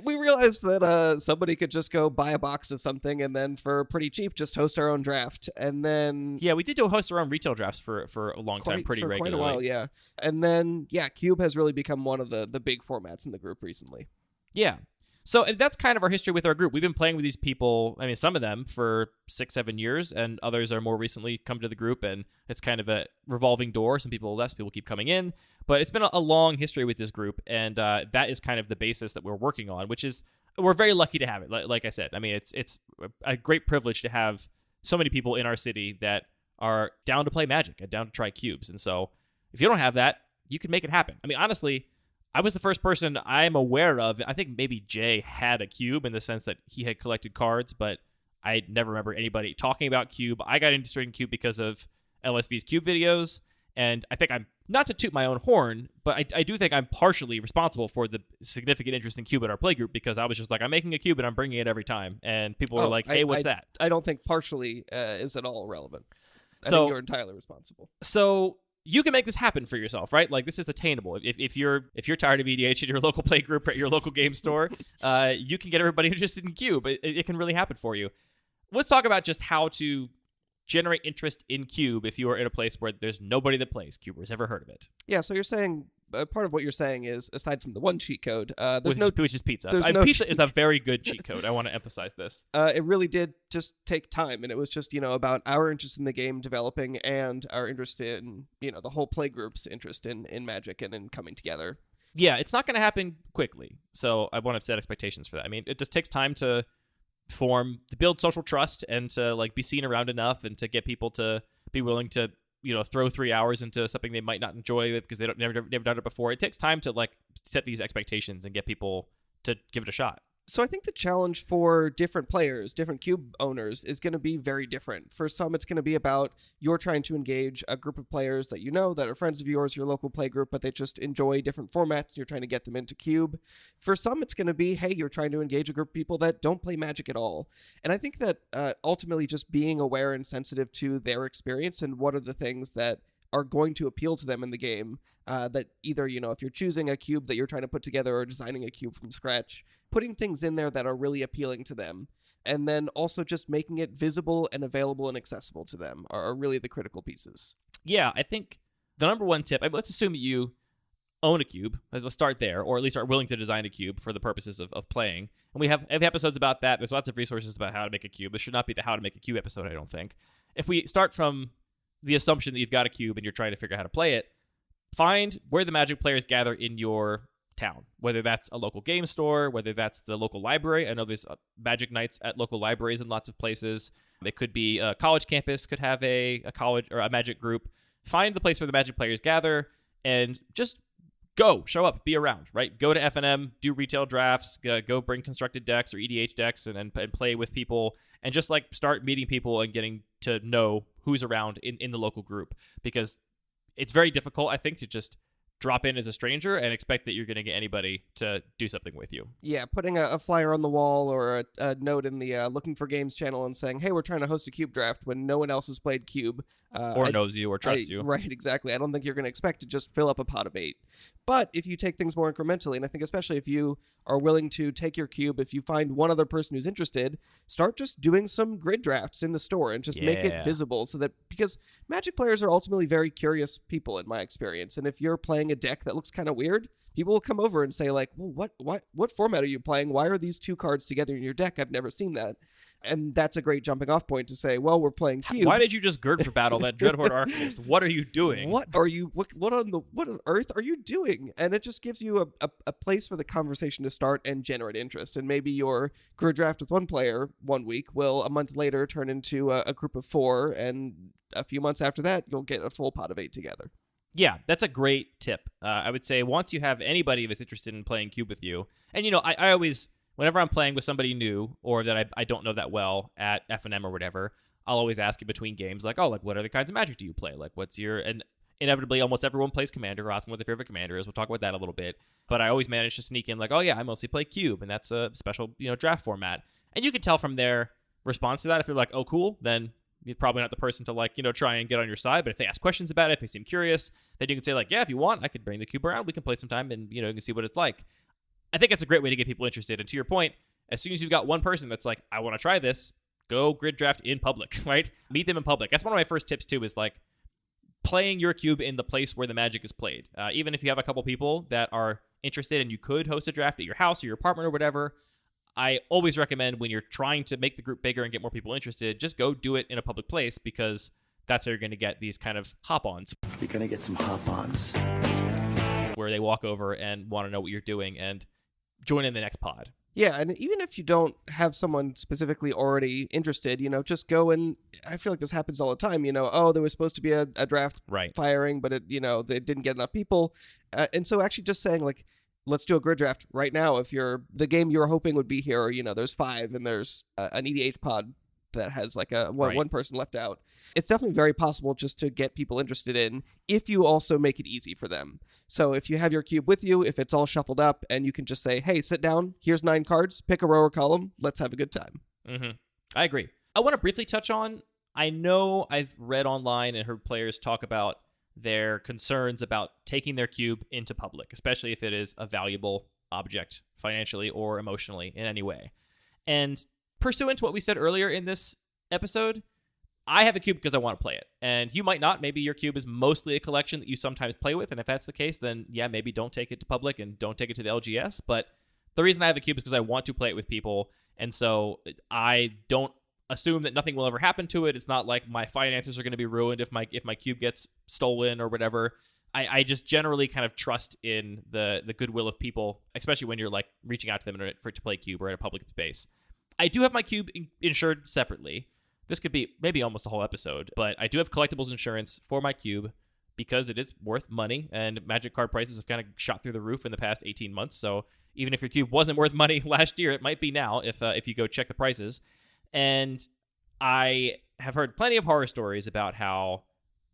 we realized that somebody could just go buy a box of something and then for pretty cheap just host our own draft. And then... Yeah, we did host our own retail drafts for a long time, pretty regularly. Quite a while, yeah. And then, yeah, Cube has really become one of the big formats in the group recently. Yeah. So that's kind of our history with our group. We've been playing with these people, I mean, some of them for 6-7 years, and others are more recently come to the group, and it's kind of a revolving door. Some people less, people keep coming in. But it's been a long history with this group, and that is kind of the basis that we're working on, which is, we're very lucky to have it. Like I said, I mean, it's a great privilege to have so many people in our city that are down to play Magic and down to try cubes. And so if you don't have that, you can make it happen. I mean, honestly, I was the first person I'm aware of. I think maybe Jay had a cube in the sense that he had collected cards, but I never remember anybody talking about Cube. I got interested in Cube because of LSV's Cube videos, and I think I'm, not to toot my own horn, but I do think I'm partially responsible for the significant interest in Cube in our playgroup, because I was just like, I'm making a Cube and I'm bringing it every time, and people were like, hey, what's that? I don't think partially is at all relevant. I So think you're entirely responsible. So you can make this happen for yourself, right? Like, this is attainable. If you're tired of EDH at your local play group or at your local game store, you can get everybody interested in Cube. It can really happen for you. Let's talk about just how to generate interest in Cube if you are in a place where there's nobody that plays Cube or has ever heard of it. Yeah, so you're saying, part of what you're saying is, aside from the one cheat code, which is pizza. no Pizza is a very good cheat code. I want to emphasize this. It really did just take time, and it was just, about our interest in the game developing and our interest in, the whole play group's interest in Magic and in coming together. Yeah, it's not going to happen quickly, so I want to set expectations for that. I mean, it just takes time to build social trust and to like be seen around enough and to get people to be willing to throw 3 hours into something they might not enjoy because they never done it before. It takes time to like set these expectations and get people to give it a shot. So I think the challenge for different players, different Cube owners, is going to be very different. For some, it's going to be about you're trying to engage a group of players that that are friends of yours, your local play group, but they just enjoy different formats, and you're trying to get them into Cube. For some, it's going to be, hey, you're trying to engage a group of people that don't play Magic at all. And I think that ultimately just being aware and sensitive to their experience and what are the things that are going to appeal to them in the game, that either, if you're choosing a cube that you're trying to put together or designing a cube from scratch, putting things in there that are really appealing to them, and then also just making it visible and available and accessible to them are really the critical pieces. Yeah, I think the number one tip, let's assume that you own a cube, let's start there, or at least are willing to design a cube for the purposes of playing. And we have episodes about that. There's lots of resources about how to make a cube. This should not be the how to make a cube episode, I don't think. If we start from the assumption that you've got a cube and you're trying to figure out how to play it, find where the Magic players gather in your town, whether that's a local game store, whether that's the local library. I know there's Magic nights at local libraries in lots of places. It could be a college campus, could have a college or a Magic group. Find the place where the Magic players gather and just show up, be around, right? Go to FNM, do retail drafts, go bring constructed decks or EDH decks and play with people, and just like start meeting people and getting to know who's around in the local group, because it's very difficult, I think, to just drop in as a stranger and expect that you're going to get anybody to do something with you. Yeah, putting a flyer on the wall or a note in the Looking for Games channel and saying, hey, we're trying to host a Cube draft when no one else has played Cube. Or knows you or trusts you. Right, exactly. I don't think you're going to expect to just fill up a pot of 8. But if you take things more incrementally, and I think especially if you are willing to take your cube, if you find one other person who's interested, start just doing some grid drafts in the store and just make it visible so that, because Magic players are ultimately very curious people in my experience. And if you're playing a deck that looks kind of weird, people will come over and say like, well, what format are you playing? Why are these 2 cards together in your deck? I've never seen that. And that's a great jumping off point to say, well, we're playing Cube. Why did you just gird for battle that Dreadhorde Arcanist? What are you doing? What on earth are you doing? And it just gives you a place for the conversation to start and generate interest. And maybe your grid draft with one player one week will a month later turn into a group of 4, and a few months after that, you'll get a full pot of 8 together. Yeah, that's a great tip. I would say once you have anybody that's interested in playing Cube with you, and I always, whenever I'm playing with somebody new or that I don't know that well at FNM or whatever, I'll always ask in between games, like, what other kinds of Magic do you play? Like, and inevitably, almost everyone plays Commander, or ask them what their favorite Commander is. We'll talk about that a little bit. But I always manage to sneak in, like, I mostly play Cube, and that's a special, draft format. And you can tell from their response to that, if they're like, oh, cool, then you're probably not the person to, like, try and get on your side. But if they ask questions about it, if they seem curious, then you can say, like, yeah, if you want, I could bring the Cube around. We can play sometime, and, you can see what it's like. I think it's a great way to get people interested. And to your point, as soon as you've got one person that's like, I want to try this, go grid draft in public, right? Meet them in public. That's one of my first tips, too, is like playing your cube in the place where the Magic is played. Even if you have a couple people that are interested and you could host a draft at your house or your apartment or whatever, I always recommend when you're trying to make the group bigger and get more people interested, just go do it in a public place, because that's how you're going to get these kind of hop-ons. You're going to get some hop-ons. Where they walk over and want to know what you're doing and join in the next pod. Yeah, and even if you don't have someone specifically already interested, just go and, I feel like this happens all the time, there was supposed to be a draft firing, but they didn't get enough people. And so actually just saying, like, let's do a grid draft right now. If the game you're hoping would be here, there's 5 and there's an EDH pod that has like one person left out. It's definitely very possible just to get people interested in, if you also make it easy for them. So if you have your cube with you, if it's all shuffled up and you can just say, hey, sit down, here's 9 cards, pick a row or column, let's have a good time. Mm-hmm. I agree. I want to briefly touch on, I know I've read online and heard players talk about their concerns about taking their cube into public, especially if it is a valuable object financially or emotionally in any way. And pursuant to what we said earlier in this episode, I have a cube because I want to play it. And you might not. Maybe your cube is mostly a collection that you sometimes play with. And if that's the case, then yeah, maybe don't take it to public and don't take it to the LGS. But the reason I have a cube is because I want to play it with people. And so I don't assume that nothing will ever happen to it. It's not like my finances are going to be ruined if my cube gets stolen or whatever. I just generally kind of trust in the goodwill of people, especially when you're like reaching out to them to play cube or in a public space. I do have my cube insured separately. This could be maybe almost a whole episode, but I do have collectibles insurance for my cube because it is worth money, and Magic card prices have kind of shot through the roof in the past 18 months. So even if your cube wasn't worth money last year, it might be now if you go check the prices. And I have heard plenty of horror stories about how,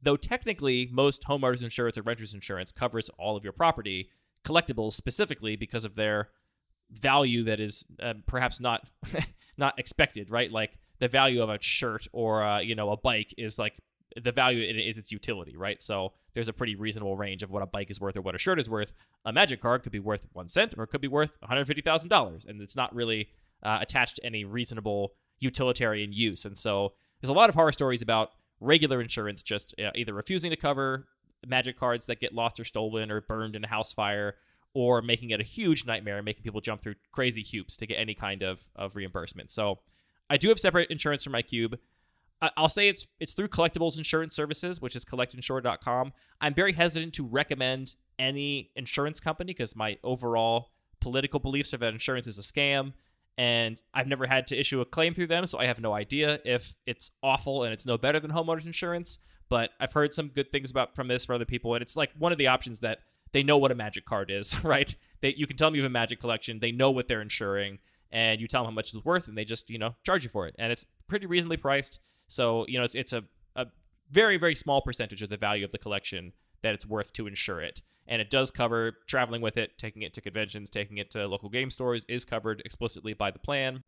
though technically most homeowners insurance or renters insurance covers all of your property, collectibles specifically, because of their value that is perhaps not not expected, right? Like the value of a shirt or a bike is like the value is its utility, right? So there's a pretty reasonable range of what a bike is worth or what a shirt is worth. A Magic card could be worth 1 cent or it could be worth $150,000, and it's not really attached to any reasonable utilitarian use. And so there's a lot of horror stories about regular insurance just either refusing to cover Magic cards that get lost or stolen or burned in a house fire, or making it a huge nightmare and making people jump through crazy hoops to get any kind of reimbursement. So I do have separate insurance for my cube. I'll say it's through Collectibles Insurance Services, which is collectinsure.com. I'm very hesitant to recommend any insurance company because my overall political beliefs are that insurance is a scam, and I've never had to issue a claim through them, so I have no idea if it's awful and it's no better than homeowners insurance. But I've heard some good things from this for other people, and it's like one of the options that they know what a Magic card is, right? You can tell them you have a Magic collection, they know what they're insuring, and you tell them how much it's worth, and they just, charge you for it. And it's pretty reasonably priced. So, it's a very, very small percentage of the value of the collection that it's worth to insure it. And it does cover traveling with it, taking it to conventions, taking it to local game stores is covered explicitly by the plan.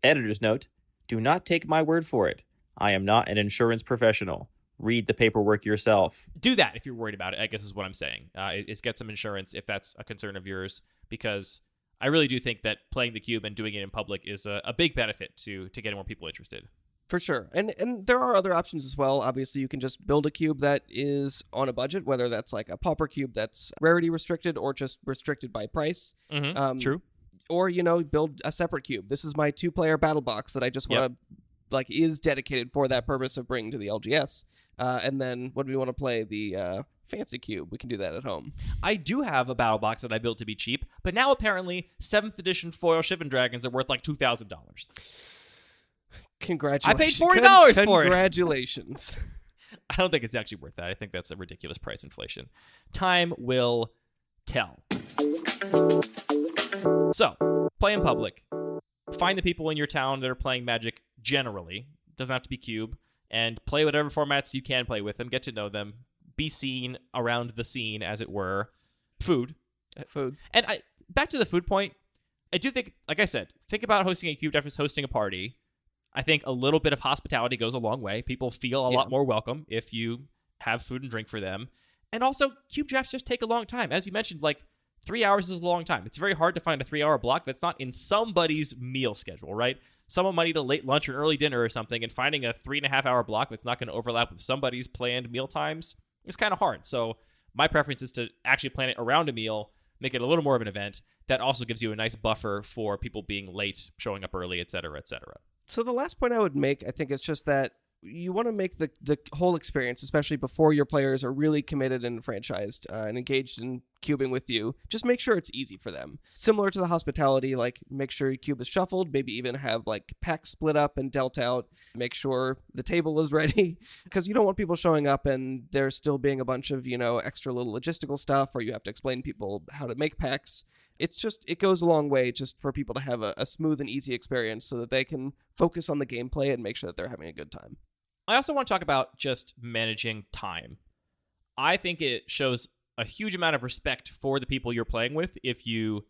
Editor's note, do not take my word for it. I am not an insurance professional. Read the paperwork yourself. Do that if you're worried about it, I guess is what I'm saying. Is get some insurance if that's a concern of yours, because I really do think that playing the cube and doing it in public is a big benefit to getting more people interested. For sure. And there are other options as well. Obviously, you can just build a cube that is on a budget, whether that's like a pauper cube that's rarity restricted or just restricted by price. True. Or, build a separate cube. This is my 2-player battle box that I just want to, is dedicated for that purpose of bringing to the LGS. And then when we want to play the fancy cube, we can do that at home. I do have a battle box that I built to be cheap, but now apparently 7th edition foil Shivan Dragons are worth like $2,000. Congratulations. I paid $40 for it. Congratulations. I don't think it's actually worth that. I think that's a ridiculous price inflation. Time will tell. So, play in public. Find the people in your town that are playing Magic generally. Doesn't have to be Cube. And play whatever formats you can play with them. Get to know them. Be seen around the scene, as it were. Food. And back to the food point, I do think, like I said, think about hosting a Cube Draft as hosting a party. I think a little bit of hospitality goes a long way. People feel a lot more welcome if you have food and drink for them. And also, cube drafts just take a long time. As you mentioned, 3 hours is a long time. It's very hard to find a 3-hour block that's not in somebody's meal schedule, right? Someone might eat a late lunch or early dinner or something, and finding a 3.5-hour block that's not going to overlap with somebody's planned meal times is kind of hard. So my preference is to actually plan it around a meal, make it a little more of an event. That also gives you a nice buffer for people being late, showing up early, et cetera, et cetera. So the last point I would make, I think, is just that you want to make the whole experience, especially before your players are really committed and franchised and engaged in cubing with you, just make sure it's easy for them. Similar to the hospitality, make sure your cube is shuffled, maybe even have packs split up and dealt out, make sure the table is ready, because you don't want people showing up and there still being a bunch of, extra little logistical stuff, or you have to explain people how to make packs. It goes a long way just for people to have a smooth and easy experience so that they can focus on the gameplay and make sure that they're having a good time. I also want to talk about just managing time. I think it shows a huge amount of respect for the people you're playing with if you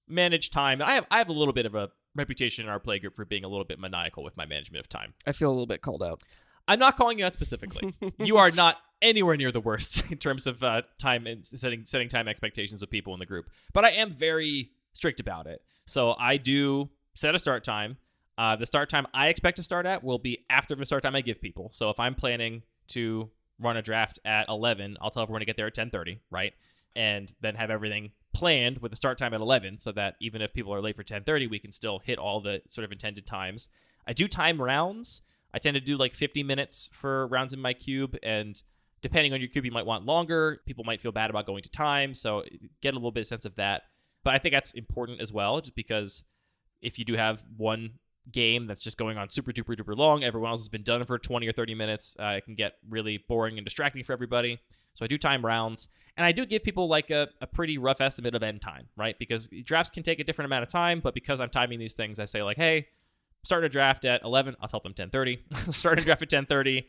manage time. I have a little bit of a reputation in our playgroup for being a little bit maniacal with my management of time. I feel a little bit called out. I'm not calling you out specifically. You are not anywhere near the worst in terms of time and setting time expectations of people in the group. But I am very strict about it. So I do set a start time. The start time I expect to start at will be after the start time I give people. So if I'm planning to run a draft at 11, I'll tell everyone to get there at 10:30, right? And then have everything planned with the start time at 11 so that even if people are late for 10:30, we can still hit all the sort of intended times. I do time rounds. I tend to do 50 minutes for rounds in my cube, and depending on your cube, you might want longer. People might feel bad about going to time, so get a little bit of sense of that. But I think that's important as well, just because if you do have one game that's just going on super duper duper long, everyone else has been done for 20 or 30 minutes, it can get really boring and distracting for everybody. So I do time rounds, and I do give people a pretty rough estimate of end time, right? Because drafts can take a different amount of time, but because I'm timing these things, I say hey, start a draft at 11, I'll tell them 10:30. Start a draft at 10:30,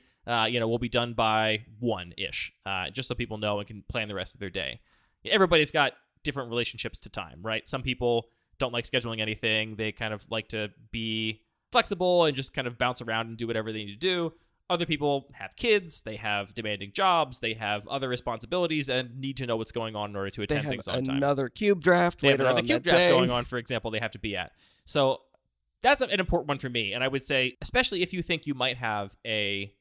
we'll be done by 1-ish, just so people know and can plan the rest of their day. Everybody's got different relationships to time, right? Some people don't like scheduling anything. They kind of like to be flexible and just kind of bounce around and do whatever they need to do. Other people have kids, they have demanding jobs, they have other responsibilities and need to know what's going on in order to attend things on time. They have another cube draft later on that day. They have another cube draft going on, for example, they have to be at. So that's an important one for me. And I would say, especially if you think you might have a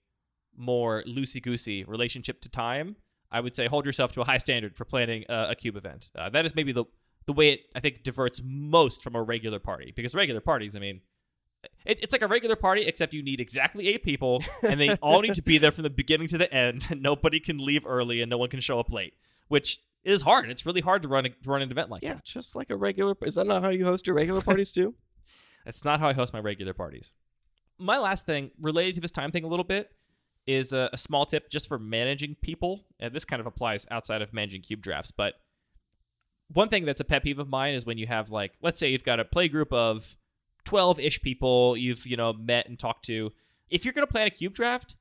more loosey-goosey relationship to time, I would say hold yourself to a high standard for planning a cube event. That is maybe the way it, I think, diverts most from a regular party. Because regular parties, I mean, it's like a regular party, except you need exactly 8 people, and they all need to be there from the beginning to the end, and nobody can leave early, and no one can show up late, which is hard. It's really hard to run an event like that. Yeah, just like a regular... Is that not how you host your regular parties too? That's not how I host my regular parties. My last thing, related to this time thing a little bit, is a small tip just for managing people. And this kind of applies outside of managing cube drafts, but one thing that's a pet peeve of mine is when you have, like, let's say you've got a play group of 12-ish people you've, met and talked to. If you're going to plan a cube draft,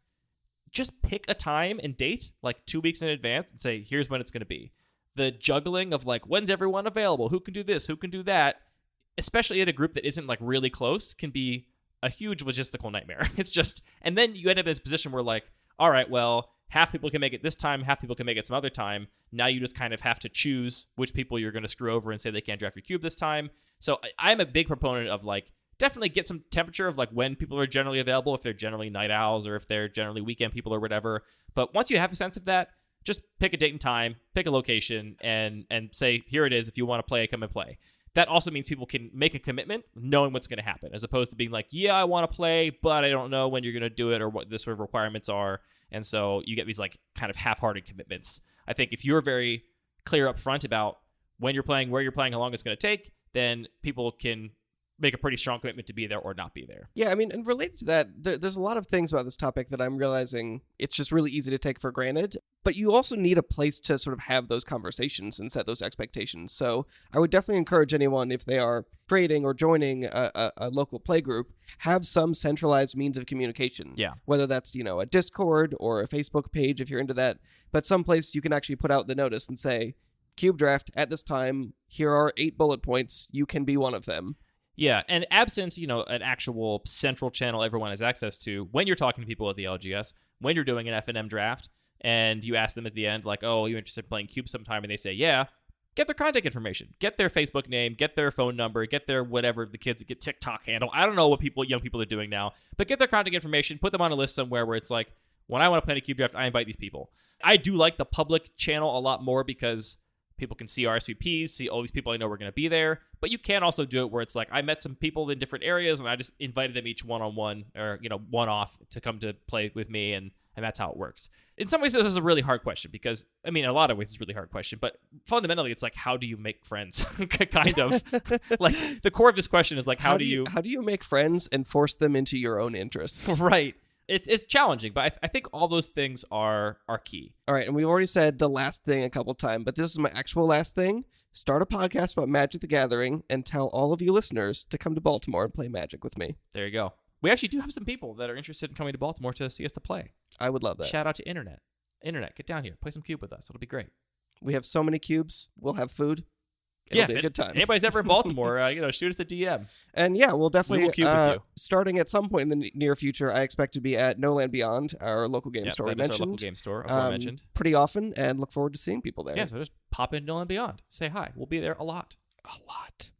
just pick a time and date, like 2 weeks in advance, and say, here's when it's going to be. The juggling of, like, when's everyone available? Who can do this? Who can do that? Especially in a group that isn't, like, really close, can be a huge logistical nightmare. It's just, and then you end up in this position where, like, all right, well, half people can make it this time, half people can make it some other time. Now you just kind of have to choose which people you're going to screw over and say they can't draft your cube this time. So I'm a big proponent of, like, definitely get some temperature of, like, when people are generally available, if they're generally night owls or if they're generally weekend people or whatever. But once you have a sense of that, just pick a date and time, pick a location, and say, here it is. If you want to play, come and play. That also means people can make a commitment knowing what's going to happen, as opposed to being like, yeah, I want to play, but I don't know when you're going to do it or what the sort of requirements are. And so you get these, like, kind of half-hearted commitments. I think if you're very clear up front about when you're playing, where you're playing, how long it's going to take, then people can make a pretty strong commitment to be there or not be there. Yeah, I mean, and related to that, there's a lot of things about this topic that I'm realizing it's just really easy to take for granted, but you also need a place to sort of have those conversations and set those expectations. So I would definitely encourage anyone, if they are creating or joining a local play group, have some centralized means of communication. Yeah. Whether that's, a Discord or a Facebook page if you're into that, but someplace you can actually put out the notice and say, Cube Draft at this time, here are 8 bullet points, you can be one of them. Yeah, and absent, an actual central channel everyone has access to, when you're talking to people at the LGS, when you're doing an F&M draft, and you ask them at the end, like, oh, are you interested in playing Cube sometime? And they say, yeah, get their contact information. Get their Facebook name, get their phone number, get their whatever, the kids get TikTok handle. I don't know what young people are doing now, but get their contact information, put them on a list somewhere where it's like, when I want to play a Cube draft, I invite these people. I do like the public channel a lot more because people can see RSVPs, see all these people I know are going to be there. But you can also do it where it's like, I met some people in different areas and I just invited them each one-on-one or, one-off to come to play with me. And that's how it works. In some ways, this is a really hard question because, I mean, in a lot of ways, it's a really hard question. But fundamentally, it's like, how do you make friends? Kind of. Like, the core of this question is like, how do you make friends and force them into your own interests? Right. It's challenging, but I think all those things are key. All right, and we've already said the last thing a couple times, but this is my actual last thing. Start a podcast about Magic the Gathering and tell all of you listeners to come to Baltimore and play Magic with me. There you go. We actually do have some people that are interested in coming to Baltimore to see us to play. I would love that. Shout out to Internet. Internet, get down here. Play some Cube with us. It'll be great. We have so many cubes. We'll have food. It'll be a good time. Anybody's ever in Baltimore, shoot us a DM. And yeah, we'll definitely, we will cube with you. Starting at some point in the near future, I expect to be at No Land Beyond, our local game store we mentioned. Our local game store, aforementioned. Pretty often, and look forward to seeing people there. Yeah, so just pop in No Land Beyond. Say hi. We'll be there a lot. A lot.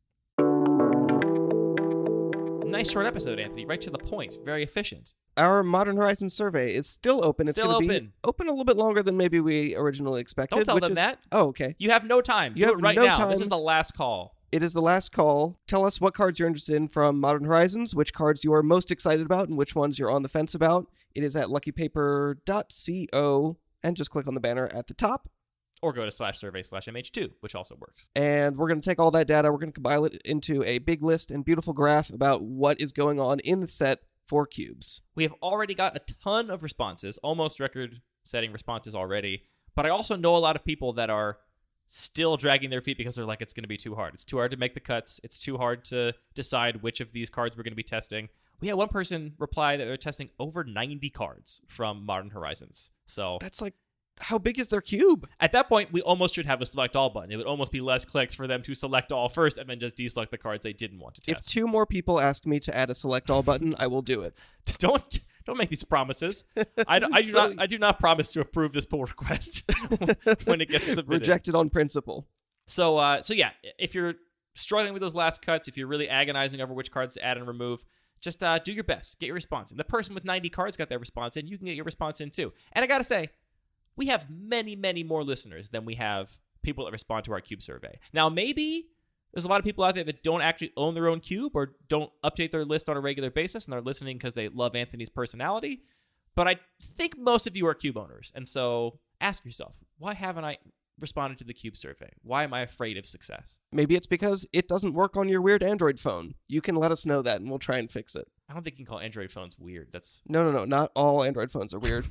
Nice short episode, Anthony. Right to the point. Very efficient. Our Modern Horizons survey is still open. It's still going to open. be open a little bit longer than maybe we originally expected. Don't tell them that. Oh, okay. You have no time. Do it right now. This is the last call. It is the last call. Tell us what cards you're interested in from Modern Horizons, which cards you are most excited about, and which ones you're on the fence about. It is at luckypaper.co, and just click on the banner at the top. Or go to /survey/MH2, which also works. And we're going to take all that data, we're going to compile it into a big list and beautiful graph about what is going on in the set for cubes. We have already got a ton of responses, almost record-setting responses already, but I also know a lot of people that are still dragging their feet because they're like, it's going to be too hard. It's too hard to make the cuts. It's too hard to decide which of these cards we're going to be testing. We had one person reply that they're testing over 90 cards from Modern Horizons. So that's like, how big is their cube? At that point, we almost should have a select all button. It would almost be less clicks for them to select all first and then just deselect the cards they didn't want to test. If 2 more people ask me to add a select all button, I will do it. Don't make these promises. I do not promise to approve this pull request when it gets submitted. Rejected on principle. So yeah, if you're struggling with those last cuts, if you're really agonizing over which cards to add and remove, just do your best. Get your response in. The person with 90 cards got their response in. You can get your response in too. And I gotta say, we have many, many more listeners than we have people that respond to our Cube survey. Now, maybe there's a lot of people out there that don't actually own their own Cube or don't update their list on a regular basis, and they're listening because they love Anthony's personality. But I think most of you are Cube owners. And so ask yourself, why haven't I responded to the Cube survey? Why am I afraid of success? Maybe it's because it doesn't work on your weird Android phone. You can let us know that, and we'll try and fix it. I don't think you can call Android phones weird. That's No. Not all Android phones are weird.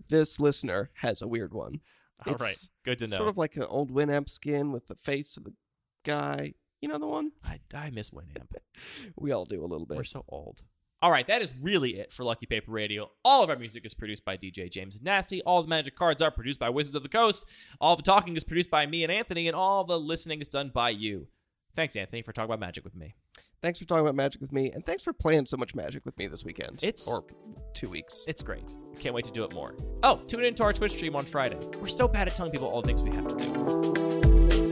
This listener has a weird one. all right. Good to know. Sort of like an old Winamp skin with the face of the guy. You know the one? I miss Winamp. We all do a little bit. We're so old. All right, that is really it for Lucky Paper Radio. All of our music is produced by DJ James Nasty. All the magic cards are produced by Wizards of the Coast. All the talking is produced by me and Anthony, and all the listening is done by you. Thanks, Anthony, for talking about magic with me. Thanks for talking about magic with me, and thanks for playing so much magic with me this weekend. Or 2 weeks. It's great. Can't wait to do it more. Oh, tune in to our Twitch stream on Friday. We're so bad at telling people all the things we have to do.